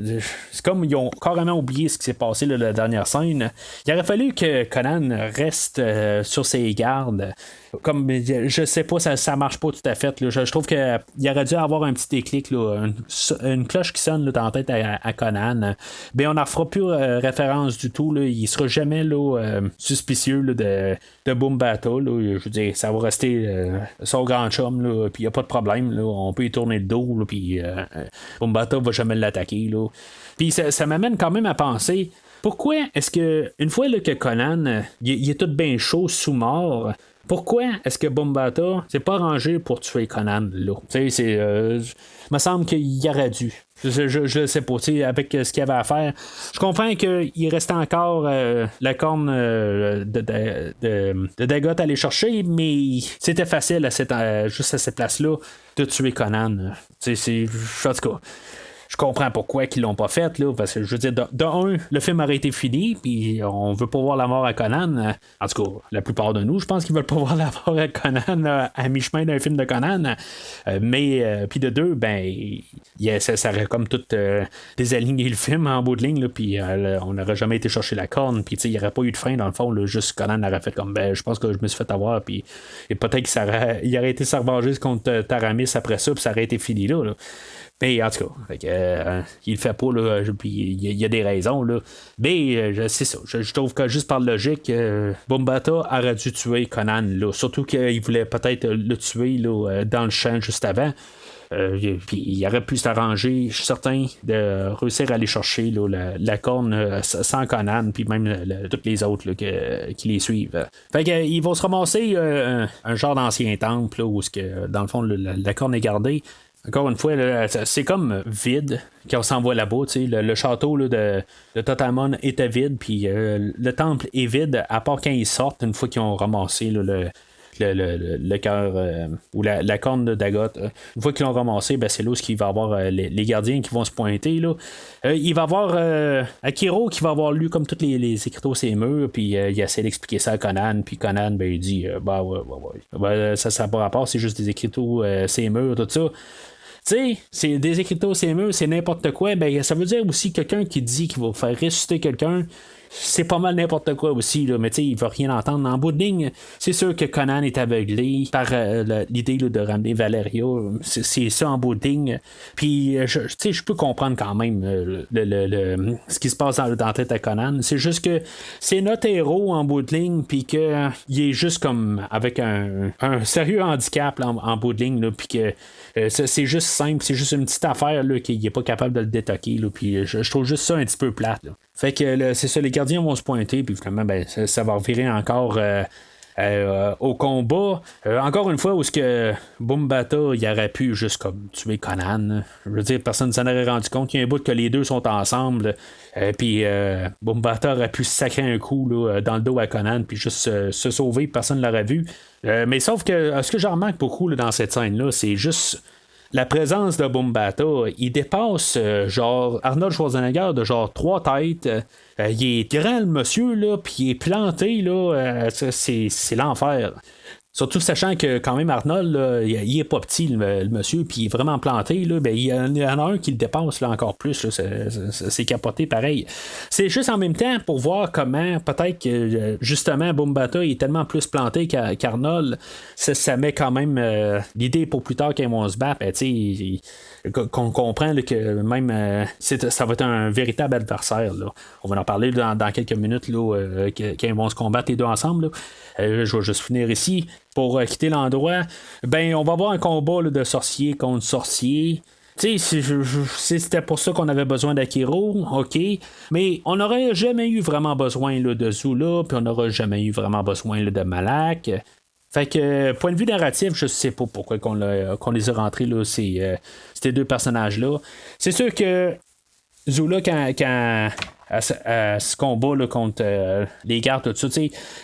C'est comme ils ont carrément oublié ce qui s'est passé là, la dernière scène. Il aurait fallu que Conan reste sur ses gardes. Comme je sais pas, ça marche pas tout à fait. Là. Je trouve qu'il aurait dû avoir un petit déclic, là, une cloche qui sonne là, dans la tête à Conan. Ben on n'en fera plus référence du tout. Là. Il sera jamais là, suspicieux là, de Bombata. Je veux dire, ça va rester son grand chum, puis il n'y a pas de problème. Là. On peut y tourner le dos. dos, là, puis Bombata va jamais l'attaquer. Là. Puis ça m'amène quand même à penser. Pourquoi est-ce que, une fois là, que Conan, il est tout bien chaud sous mort, pourquoi est-ce que Bombata s'est pas rangé pour tuer Conan là? Tu sais, me semble qu'il aurait dû. Je sais pas, avec ce qu'il avait à faire. Je comprends qu'il restait encore la corne de Dagot à aller chercher, mais c'était facile juste à cette place-là de tuer Conan. En tout cas. Je comprends pourquoi ils l'ont pas fait, là, parce que je veux dire, de un, le film aurait été fini, puis on veut pas voir la mort à Conan. En tout cas, la plupart de nous, je pense qu'ils veulent pas voir la mort à Conan à mi-chemin d'un film de Conan. Mais puis de deux, ben, ça aurait comme tout désaligné le film en bout de ligne, puis on n'aurait jamais été chercher la corne, puis il n'y aurait pas eu de fin dans le fond, là, juste Conan aurait fait comme, ben, je pense que je me suis fait avoir, puis et peut-être qu'il aurait été s'arranger contre Taramis après ça, puis ça aurait été fini là. Mais en tout cas, il le fait pas, là, puis il y a des raisons. Là. Mais c'est ça. Je trouve que juste par logique, Bombata aurait dû tuer Conan. Là. Surtout qu'il voulait peut-être le tuer là, dans le champ juste avant. Puis il aurait pu s'arranger, je suis certain, de réussir à aller chercher là, la corne sans Conan, puis même toutes les autres là, qui les suivent. Fait qu'ils vont se ramasser un genre d'ancien temple là, où dans le fond la corne est gardée. Encore une fois, là, c'est comme vide quand on s'envoie là-bas. Le château là, de Totamon était vide, puis le temple est vide, à part quand ils sortent, une fois qu'ils ont ramassé là, le cœur ou la corne de Dagot. Une fois qu'ils l'ont ramassé, ben, c'est là où il va y avoir les gardiens qui vont se pointer. Là. Il va y avoir Akiro qui va avoir lu comme tous les écriteaux ces murs, puis il essaie d'expliquer ça à Conan, puis Conan, ben, il dit ouais. Ça n'a pas rapport, c'est juste des écriteaux ces murs, tout ça. Tu sais, c'est des écriteaux ces murs, c'est n'importe quoi. Ben, ça veut dire aussi quelqu'un qui dit qu'il va faire ressusciter quelqu'un. C'est pas mal n'importe quoi aussi, là, mais tu sais, il va rien entendre. En bout de ligne, c'est sûr que Conan est aveuglé par l'idée là, de ramener Valeria. C'est ça en bout de ligne. Puis, je peux comprendre quand même ce qui se passe dans la tête à Conan. C'est juste que c'est notre héros en bout de ligne, puis qu'il est juste comme avec un sérieux handicap là, en bout de ligne, là, puis que c'est juste simple, c'est juste une petite affaire là, qu'il n'est pas capable de le détoquer. Là, puis je trouve juste ça un petit peu plate. Là. Fait que c'est ça, les gardiens vont se pointer, puis finalement, ben, ça va revirer encore au combat. Encore une fois, où ce que Bombata, il aurait pu juste comme tuer Conan. Je veux dire, personne ne s'en aurait rendu compte. Il y a un bout que les deux sont ensemble. Puis Bombata aurait pu sacrer un coup là, dans le dos à Conan, puis juste se sauver, personne ne l'aurait vu. Mais sauf que ce que j'en remarque beaucoup là, dans cette scène-là, c'est juste la présence de Bombata. Il dépasse genre Arnold Schwarzenegger de genre 3 têtes. Il est grand le monsieur, là, puis il est planté, là. C'est l'enfer. Surtout sachant que quand même Arnold, là, il est pas petit le monsieur, puis il est vraiment planté, là, ben, il y en a un qui le dépasse là, encore plus, là, c'est capoté pareil. C'est juste en même temps pour voir comment peut-être que justement Bombata est tellement plus planté qu'Arnold, ça met quand même l'idée pour plus tard quand ils vont se battre, ben, qu'on comprend là, que même ça va être un véritable adversaire. Là. On va en parler dans quelques minutes là, quand ils vont se combattre les deux ensemble. Là. Je vais juste finir ici. Pour quitter l'endroit, ben on va avoir un combat là, de sorcier contre sorcier. Tu sais, c'était pour ça qu'on avait besoin d'Akiro, ok, mais on n'aurait jamais eu vraiment besoin là, de Zula, puis on n'aurait jamais eu vraiment besoin là, de Malak. Fait que, point de vue narratif, je sais pas pourquoi qu'on les a rentrés, là, ces deux personnages-là. C'est sûr que Zula, quand à ce combat là, contre les gardes, tout ça,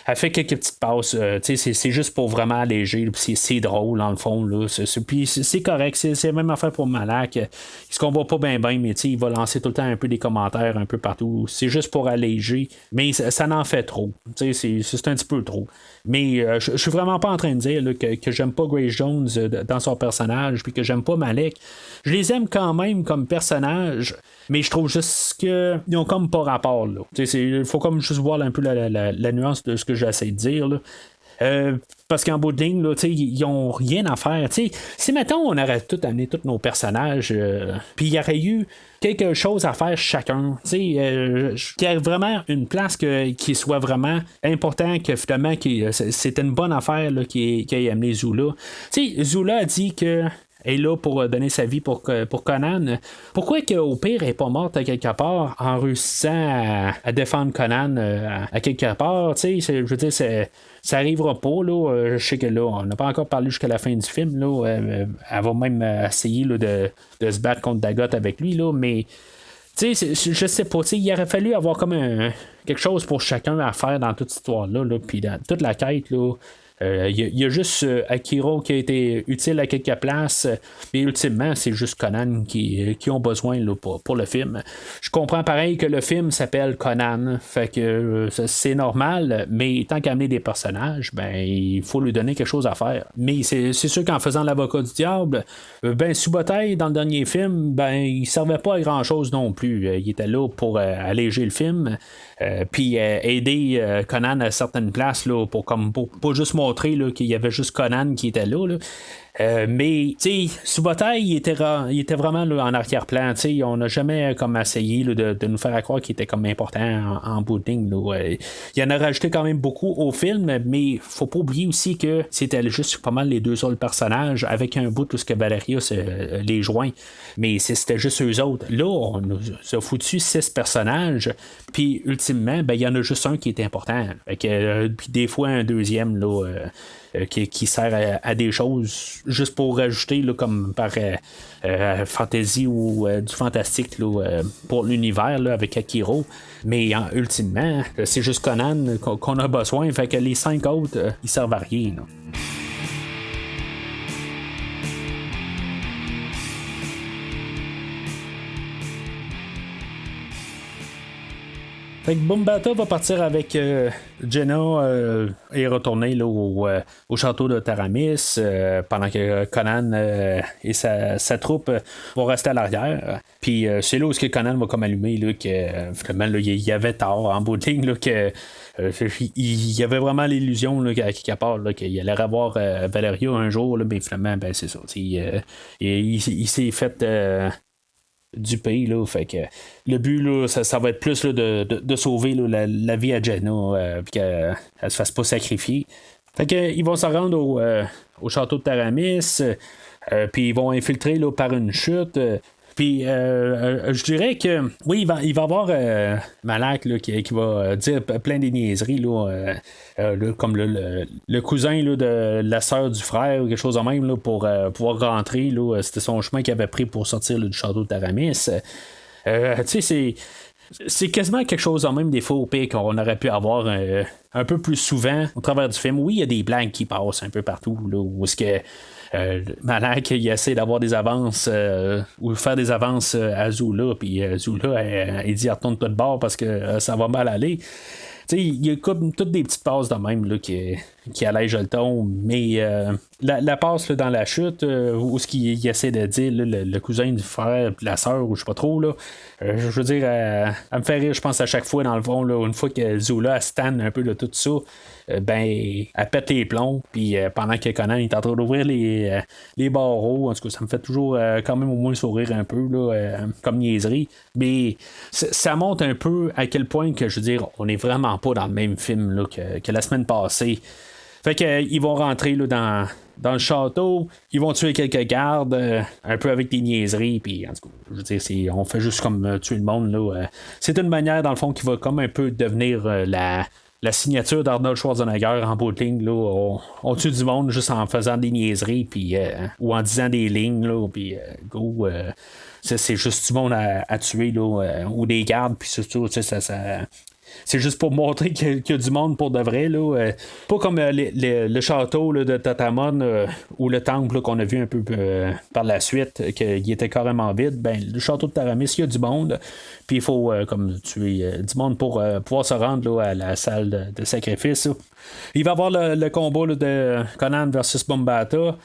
elle fait quelques petites passes. C'est juste pour vraiment alléger. C'est drôle, dans le fond. Là, puis c'est correct. C'est la même affaire pour Malak. Il se combat pas bien, mais il va lancer tout le temps un peu des commentaires un peu partout. C'est juste pour alléger. Mais ça n'en fait trop. C'est un petit peu trop. Mais je suis vraiment pas en train de dire là, que j'aime pas Grace Jones dans son personnage, puis que j'aime pas Malek. Je les aime quand même comme personnage, mais je trouve juste qu'ils ont comme pas rapport. Il faut comme juste voir un peu la nuance de ce que j'essaie de dire. Là. Parce qu'en bout de ligne, là, ils ont rien à faire. Si mettons on aurait tout amené tous nos personnages, puis il y aurait eu quelque chose à faire chacun, qu'il y ait vraiment une place qui soit vraiment important, que finalement c'était une bonne affaire là, qui ait amené Zula. Zula a dit que est là pour donner sa vie pour Conan. Pourquoi qu'au pire elle n'est pas morte à quelque part en réussissant à défendre Conan à quelque part? Je veux dire, ça arrivera pas. Là, je sais que là, on n'a pas encore parlé jusqu'à la fin du film. Là, elle va même essayer là, de se battre contre Dagoth avec lui. Là, mais je sais pas, il aurait fallu avoir comme quelque chose pour chacun à faire dans toute cette histoire-là, là, puis dans toute la quête, là. Il y a juste Akira qui a été utile à quelques places, mais ultimement, c'est juste Conan qui ont besoin là, pour le film. Je comprends pareil que le film s'appelle Conan, fait que c'est normal, mais tant qu'à amener des personnages, ben il faut lui donner quelque chose à faire. Mais c'est sûr qu'en faisant l'avocat du diable, ben Subotai, dans le dernier film, ben il servait pas à grand chose non plus. Il était là pour alléger le film. Puis aider Conan à certaines places là, pour pas juste montrer là, qu'il y avait juste Conan qui était là. Mais Subotai il était vraiment là, en arrière-plan. On n'a jamais comme essayé là, de nous faire croire qu'il était comme important en bout de ligne. Il en a rajouté quand même beaucoup au film, mais faut pas oublier aussi que c'était juste pas mal les deux seuls personnages avec un bout tout ce que Valeria les joint. Mais c'était juste eux autres. Là, on nous a foutu 6 personnages, puis ultimement, ben, il y en a juste un qui est important. Puis des fois un deuxième là, qui sert à des choses juste pour rajouter là, comme par fantasy ou du fantastique là, pour l'univers là, avec Akiro. Mais ultimement, c'est juste Conan qu'on a besoin. Fait que les 5 autres, ils servent à rien. Là. Fait que Bumbata va partir avec Jenna et retourner là, au château de Taramis pendant que Conan et sa troupe vont rester à l'arrière. Puis c'est là où Conan va comme allumer là, que finalement il y avait tort en bout de ligne là, que il y avait vraiment l'illusion là, à quelque part qu'il allait revoir Valeria un jour, là, mais finalement ben, c'est ça. Il s'est fait du pays là, fait que le but là, ça va être plus là, de sauver là, la vie à Jenna puis qu'elle se fasse pas sacrifier. Fait que ils vont se rendre au château de Taramis puis ils vont infiltrer là, par une chute. Puis, je dirais que, oui, il va y avoir Malak là, qui va dire plein de niaiseries, là, comme le cousin là, de la sœur du frère, ou quelque chose de même, là, pour pouvoir rentrer. Là, c'était son chemin qu'il avait pris pour sortir là, du château de Taramis. Tu sais, c'est quasiment quelque chose en même des fois au pire qu'on aurait pu avoir un peu plus souvent au travers du film. Oui, il y a des blagues qui passent un peu partout, là, où est-ce que Malak il essaie d'avoir des avances ou faire des avances à Zula, puis Zula il dit retourne-toi de bord parce que ça va mal aller. Il y a comme toutes des petites passes de même là, qui allègent le ton, mais la passe là, dans la chute, où ce qu'il essaie de dire, là, le cousin du frère, la sœur, ou je sais pas trop, là, je veux dire, elle me fait rire, je pense, à chaque fois, dans le fond, là, une fois que Zula elle stan un peu de tout ça, ben, elle pète les plombs, puis pendant que Conan est en train d'ouvrir les barreaux, en tout cas, ça me fait toujours quand même au moins sourire un peu, là, comme niaiserie, mais ça montre un peu à quel point que, je veux dire, on est vraiment pas dans le même film là, que la semaine passée. Fait qu'ils vont rentrer là, dans le château, ils vont tuer quelques gardes, un peu avec des niaiseries, puis en tout cas, je veux dire, on fait juste comme tuer le monde. Là, c'est une manière, dans le fond, qui va comme un peu devenir la signature d'Arnold Schwarzenegger en bout de ligne. Là, on tue du monde juste en faisant des niaiseries, puis ou en disant des lignes, là, puis go. C'est juste du monde à tuer, là, ou des gardes, puis surtout, ça c'est juste pour montrer qu'il y a du monde pour de vrai. Là. Pas comme le château là, de Tatamon ou le temple là, qu'on a vu un peu par la suite, qu'il était carrément vide. Ben, le château de Taramis, il y a du monde. Puis il faut comme tuer du monde pour pouvoir se rendre là, à la salle de sacrifice. Là. Il va y avoir le combat là, de Conan versus Bumbata.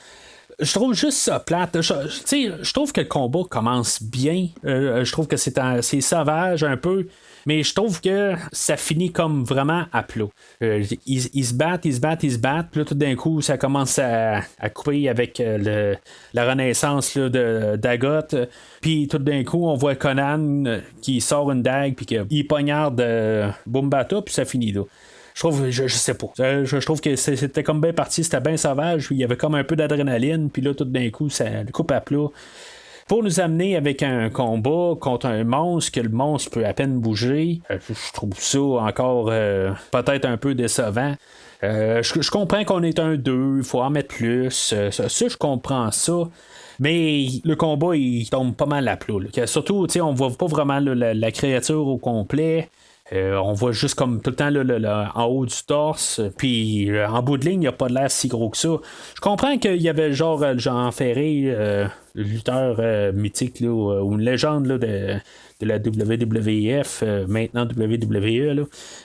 Je trouve juste ça plate. Je trouve que le combat commence bien. Je trouve que c'est sauvage un peu. Mais je trouve que ça finit comme vraiment à plat. Ils se battent. Puis là, tout d'un coup, ça commence à couper avec la renaissance là, de Dagoth. Puis tout d'un coup, on voit Conan qui sort une dague, puis qu'il poignarde Bumbata, puis ça finit là. je sais pas. Je trouve que c'était comme bien parti, c'était bien sauvage, il y avait comme un peu d'adrénaline, puis là, tout d'un coup, ça le coupe à plat. Pour nous amener avec un combat contre un monstre, que le monstre peut à peine bouger, je trouve ça encore peut-être un peu décevant. Je comprends qu'on est un 2, il faut en mettre plus. Ça, je comprends ça. Mais le combat, il tombe pas mal à plat. Surtout, on voit pas vraiment la créature au complet. On voit juste comme tout le temps en haut du torse. Puis en bout de ligne, il n'y a pas de l'air si gros que ça. Je comprends qu'il y avait genre Jean Ferré, lutteur mythique là, ou une légende là, de la WWF, maintenant WWE. Là.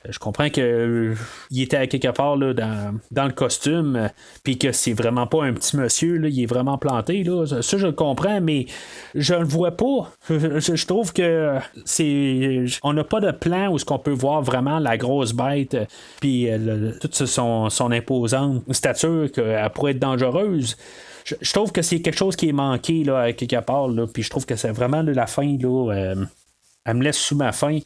Je comprends qu'il était à quelque part là, dans le costume, puis que c'est vraiment pas un petit monsieur, là, il est vraiment planté. Là. Ça, je le comprends, mais je le vois pas. Je trouve que on n'a pas de plan où on peut voir vraiment la grosse bête, puis toute son imposante stature qu'elle pourrait être dangereuse. Je trouve que c'est quelque chose qui est manqué là, à quelque part, là, puis je trouve que c'est vraiment là, la fin, là, elle me laisse sous ma faim.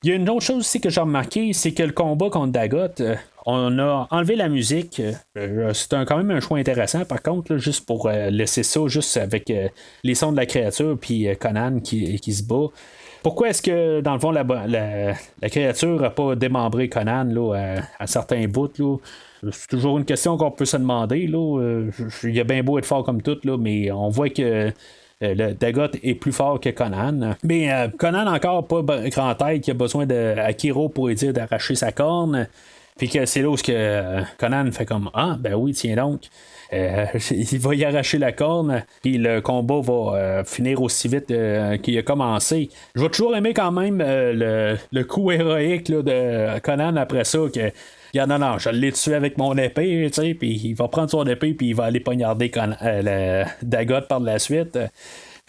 Il y a une autre chose aussi que j'ai remarqué, c'est que le combat contre Dagoth, on a enlevé la musique. C'est quand même un choix intéressant, par contre, là, juste pour laisser ça juste avec les sons de la créature puis Conan qui se bat. Pourquoi est-ce que, dans le fond, la créature n'a pas démembré Conan là, à certains bouts? Là? C'est toujours une question qu'on peut se demander. Là. Il a bien beau être fort comme tout, là, mais on voit que le Dagoth est plus fort que Conan. Mais Conan encore pas grand tête qui a besoin d'Akiro pour lui dire d'arracher sa corne. Puis que c'est là où Conan fait comme ah ben oui tiens donc. Il va y arracher la corne, puis le combat va finir aussi vite qu'il a commencé. Je vais toujours aimer quand même le coup héroïque là, de Conan après ça que non, je l'ai tué avec mon épée, tu sais, puis il va prendre son épée, puis il va aller poignarder Dagoth par la suite.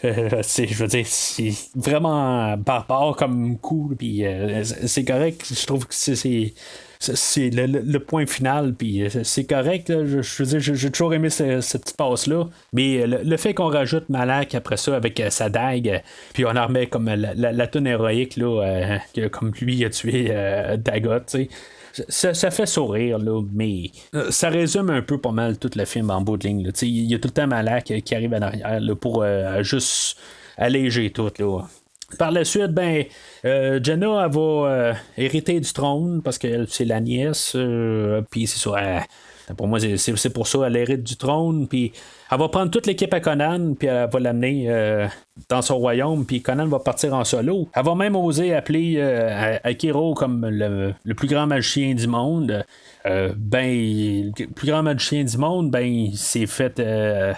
Je veux dire, c'est vraiment barbare comme coup, puis c'est correct. Je trouve que c'est le point final, puis c'est correct. Là, je veux dire, j'ai toujours aimé cette petite passe-là, mais le fait qu'on rajoute Malak après ça avec sa dague, puis on en remet comme la toune héroïque, là, comme lui a tué Dagoth, tu sais. Ça fait sourire, là, mais ça résume un peu pas mal tout le film en bout de ligne. Il y a tout le temps Malak qui arrive en arrière là, pour juste alléger tout. Là. Par la suite, Jenna elle va hériter du trône parce que c'est la nièce. Puis c'est ça. Pour moi, c'est pour ça qu'elle hérite du trône. Puis elle va prendre toute l'équipe à Conan, puis elle va l'amener dans son royaume, puis Conan va partir en solo. Elle va même oser appeler Akiro comme le plus grand magicien du monde. Le plus grand magicien du monde, il s'est fait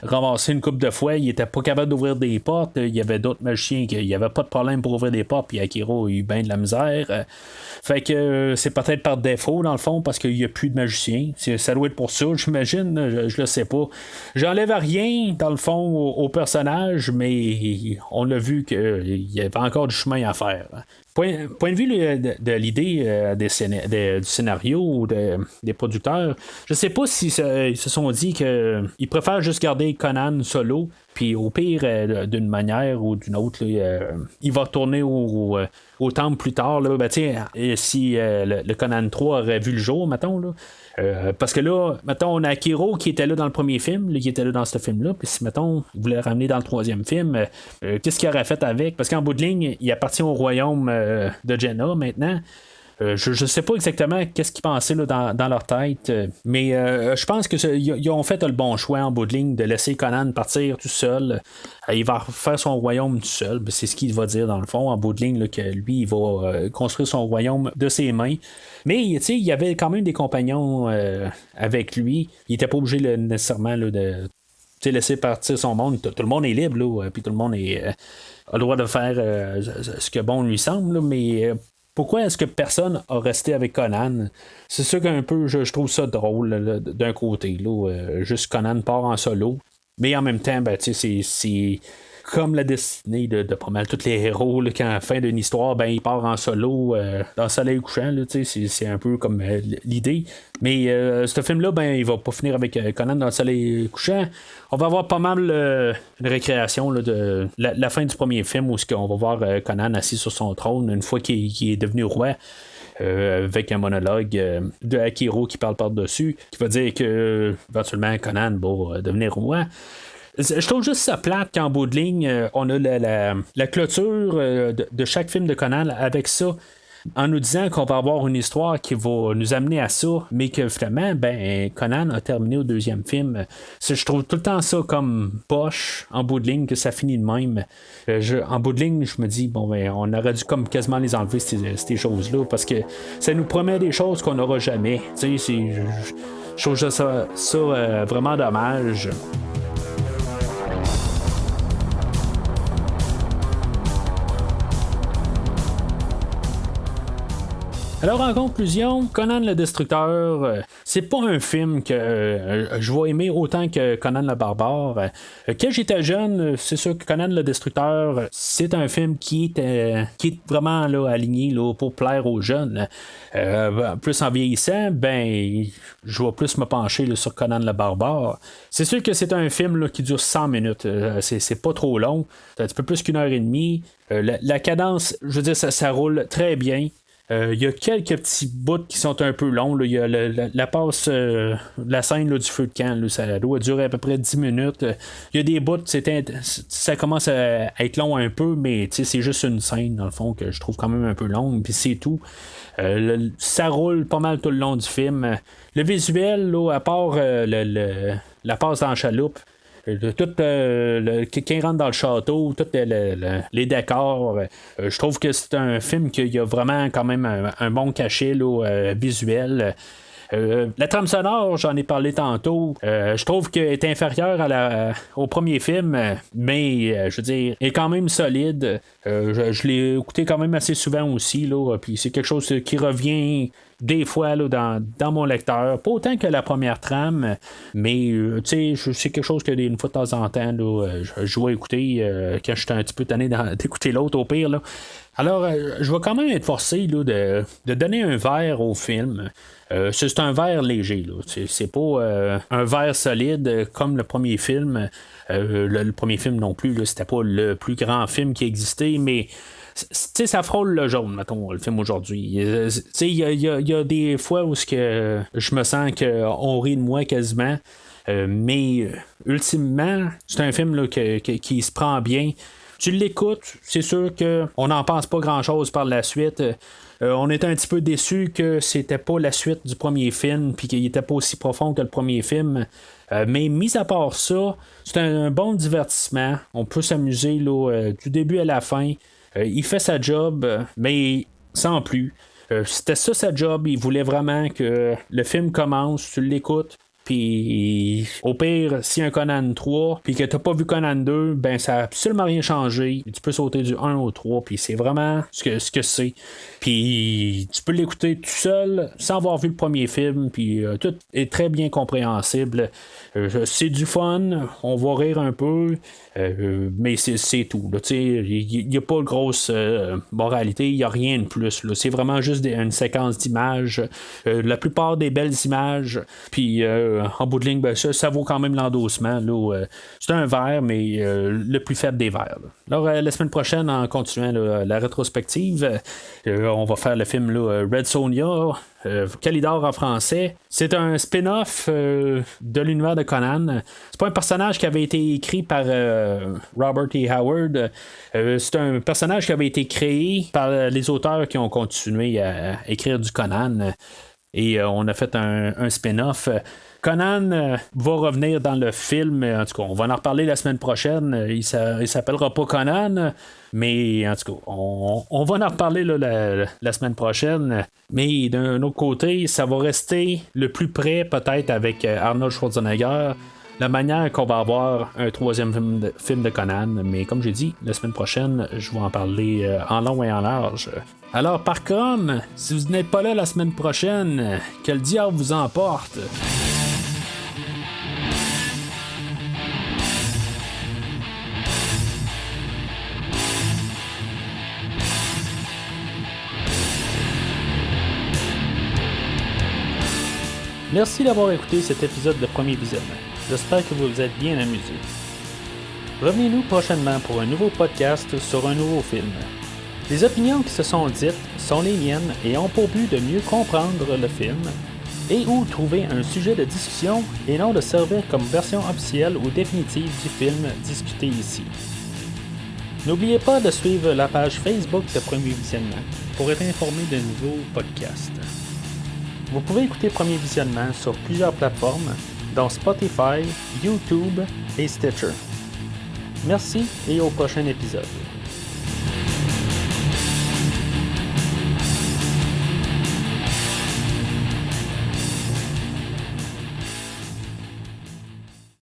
ramasser une couple de fois. Il était pas capable d'ouvrir des portes. Il y avait d'autres magiciens qui n'y avait pas de problème pour ouvrir des portes, puis Akiro a eu bien de la misère. Fait que c'est peut-être par défaut, dans le fond, parce qu'il n'y a plus de magiciens. Ça doit être pour ça, j'imagine. Je le sais pas. J'enlève rien, dans le fond, au personnage, mais on a vu qu'il y avait encore du chemin à faire. Point de vue de l'idée du scénario ou des producteurs, je sais pas si ils se sont dit qu'ils préfèrent juste garder Conan solo, puis au pire, d'une manière ou d'une autre, il va retourner au temple plus tard. Là, si le Conan 3 aurait vu le jour, mettons, là, parce que là, mettons, on a Akiro qui était là dans le premier film, qui était là dans ce film-là, puis si, mettons, il voulait ramener dans le troisième film, qu'est-ce qu'il aurait fait avec? Parce qu'en bout de ligne, il appartient au royaume de Jenna maintenant. Je sais pas exactement qu'est-ce qu'ils pensaient là, dans leur tête, mais je pense qu'ils ont fait le bon choix en bout de ligne de laisser Conan partir tout seul. Il va faire son royaume tout seul. C'est ce qu'il va dire dans le fond en bout de ligne, là, que lui il va construire son royaume de ses mains. Mais il y avait quand même des compagnons avec lui. Il était pas obligé nécessairement là, de laisser partir son monde. Tout le monde est libre, là, puis tout le monde a le droit de faire ce que bon lui semble, là, mais pourquoi est-ce que personne a resté avec Conan? C'est sûr qu'un peu, je trouve ça drôle là, d'un côté. Là, juste Conan part en solo. Mais en même temps, c'est comme la destinée de pas mal tous les héros, là, qu'à la fin d'une histoire, il part en solo dans le soleil couchant. Là, c'est un peu comme l'idée. Mais ce film-là, il va pas finir avec Conan dans le soleil couchant. On va avoir pas mal une récréation là, de la fin du premier film où on va voir Conan assis sur son trône une fois qu'il est devenu roi. avec un monologue de Akiro qui parle par-dessus, qui va dire que éventuellement Conan va devenir roi. Je trouve juste ça plate qu'en bout de ligne, on a la clôture de chaque film de Conan avec ça, en nous disant qu'on va avoir une histoire qui va nous amener à ça, mais que finalement, Conan a terminé au deuxième film. Je trouve tout le temps ça comme poche, en bout de ligne, que ça finit de même. En bout de ligne, je me dis, on aurait dû comme quasiment les enlever, ces choses-là, parce que ça nous promet des choses qu'on n'aura jamais. Je trouve ça vraiment dommage. Alors, en conclusion, Conan le Destructeur, c'est pas un film que je vais aimer autant que Conan le Barbare. Quand j'étais jeune, c'est sûr que Conan le Destructeur, c'est un film qui est vraiment là, aligné là, pour plaire aux jeunes. Plus en vieillissant, je vais plus me pencher là, sur Conan le Barbare. C'est sûr que c'est un film là, qui dure 100 minutes. C'est pas trop long. C'est un petit peu plus qu'une heure et demie. La cadence, je veux dire, ça roule très bien. Il y a quelques petits bouts qui sont un peu longs. Là. Il y a la passe, la scène là, du feu de camp. Là, ça doit durer à peu près 10 minutes. Il y a des bouts, ça commence à être long un peu, mais c'est juste une scène, dans le fond, que je trouve quand même un peu longue, puis c'est tout. Ça roule pas mal tout le long du film. Le visuel, là, à part la passe dans la chaloupe, quelqu'un rentre dans le château, tous les décors. Je trouve que c'est un film qui a vraiment quand même un bon cachet là, visuel. La trame sonore, j'en ai parlé tantôt, je trouve qu'elle est inférieure au premier film, mais je veux dire, elle est quand même solide. Je l'ai écouté quand même assez souvent aussi, là, puis c'est quelque chose qui revient des fois là, dans mon lecteur, pas autant que la première trame, mais c'est quelque chose que une fois de temps en temps là, je vais écouter quand je suis un petit peu tanné d'écouter l'autre au pire là. Alors je vais quand même être forcé là, de donner un verre au film. C'est un verre léger là. C'est pas un verre solide comme le premier film. Le premier film non plus là, c'était pas le plus grand film qui existait, mais ça frôle le jaune, mettons, le film aujourd'hui. Il y a des fois où je me sens qu'on rit de moi quasiment. Mais ultimement, c'est un film là, qui se prend bien. Tu l'écoutes, c'est sûr qu'on n'en pense pas grand-chose par la suite. On était un petit peu déçus que c'était pas la suite du premier film, puis qu'il était pas aussi profond que le premier film. Mais mis à part ça, c'est un bon divertissement. On peut s'amuser là, du début à la fin. Il fait sa job, mais sans plus. C'était ça sa job. Il voulait vraiment que le film commence, tu l'écoutes. Puis au pire, s'il y a un Conan 3 puis que t'as pas vu Conan 2, ça n'a absolument rien changé. Tu peux sauter du 1 au 3, puis c'est vraiment ce que c'est. Puis tu peux l'écouter tout seul sans avoir vu le premier film, puis tout est très bien compréhensible. C'est du fun, on va rire un peu, mais c'est tout. Il n'y a pas de grosse moralité, il n'y a rien de plus. Là. C'est vraiment juste une séquence d'images. La plupart des belles images, puis en bout de ligne, ça vaut quand même l'endossement. Là, c'est un verre, mais le plus faible des verres. Là. Alors, la semaine prochaine, en continuant la rétrospective, on va faire le film là, Red Sonja, Calidor en français. C'est un spin-off de l'univers de Conan. C'est pas un personnage qui avait été écrit par Robert E. Howard. C'est un personnage qui avait été créé par les auteurs qui ont continué à écrire du Conan. Et on a fait un spin-off. Conan va revenir dans le film. En tout cas, on va en reparler la semaine prochaine. Il s'appellera pas Conan, mais en tout cas, on va en reparler là, la semaine prochaine. Mais d'un autre côté, ça va rester le plus près peut-être avec Arnold Schwarzenegger, la manière qu'on va avoir un troisième film de Conan. Mais comme j'ai dit, la semaine prochaine, je vais en parler en long et en large. Alors par contre, si vous n'êtes pas là la semaine prochaine, que le diable vous emporte. Merci d'avoir écouté cet épisode de Premier Visionnement. J'espère que vous vous êtes bien amusés. Revenez-nous prochainement pour un nouveau podcast sur un nouveau film. Les opinions qui se sont dites sont les miennes et ont pour but de mieux comprendre le film et ou trouver un sujet de discussion et non de servir comme version officielle ou définitive du film discuté ici. N'oubliez pas de suivre la page Facebook de Premier Visionnement pour être informé de nouveaux podcasts. Vous pouvez écouter Premier Visionnement sur plusieurs plateformes, dont Spotify, YouTube et Stitcher. Merci et au prochain épisode.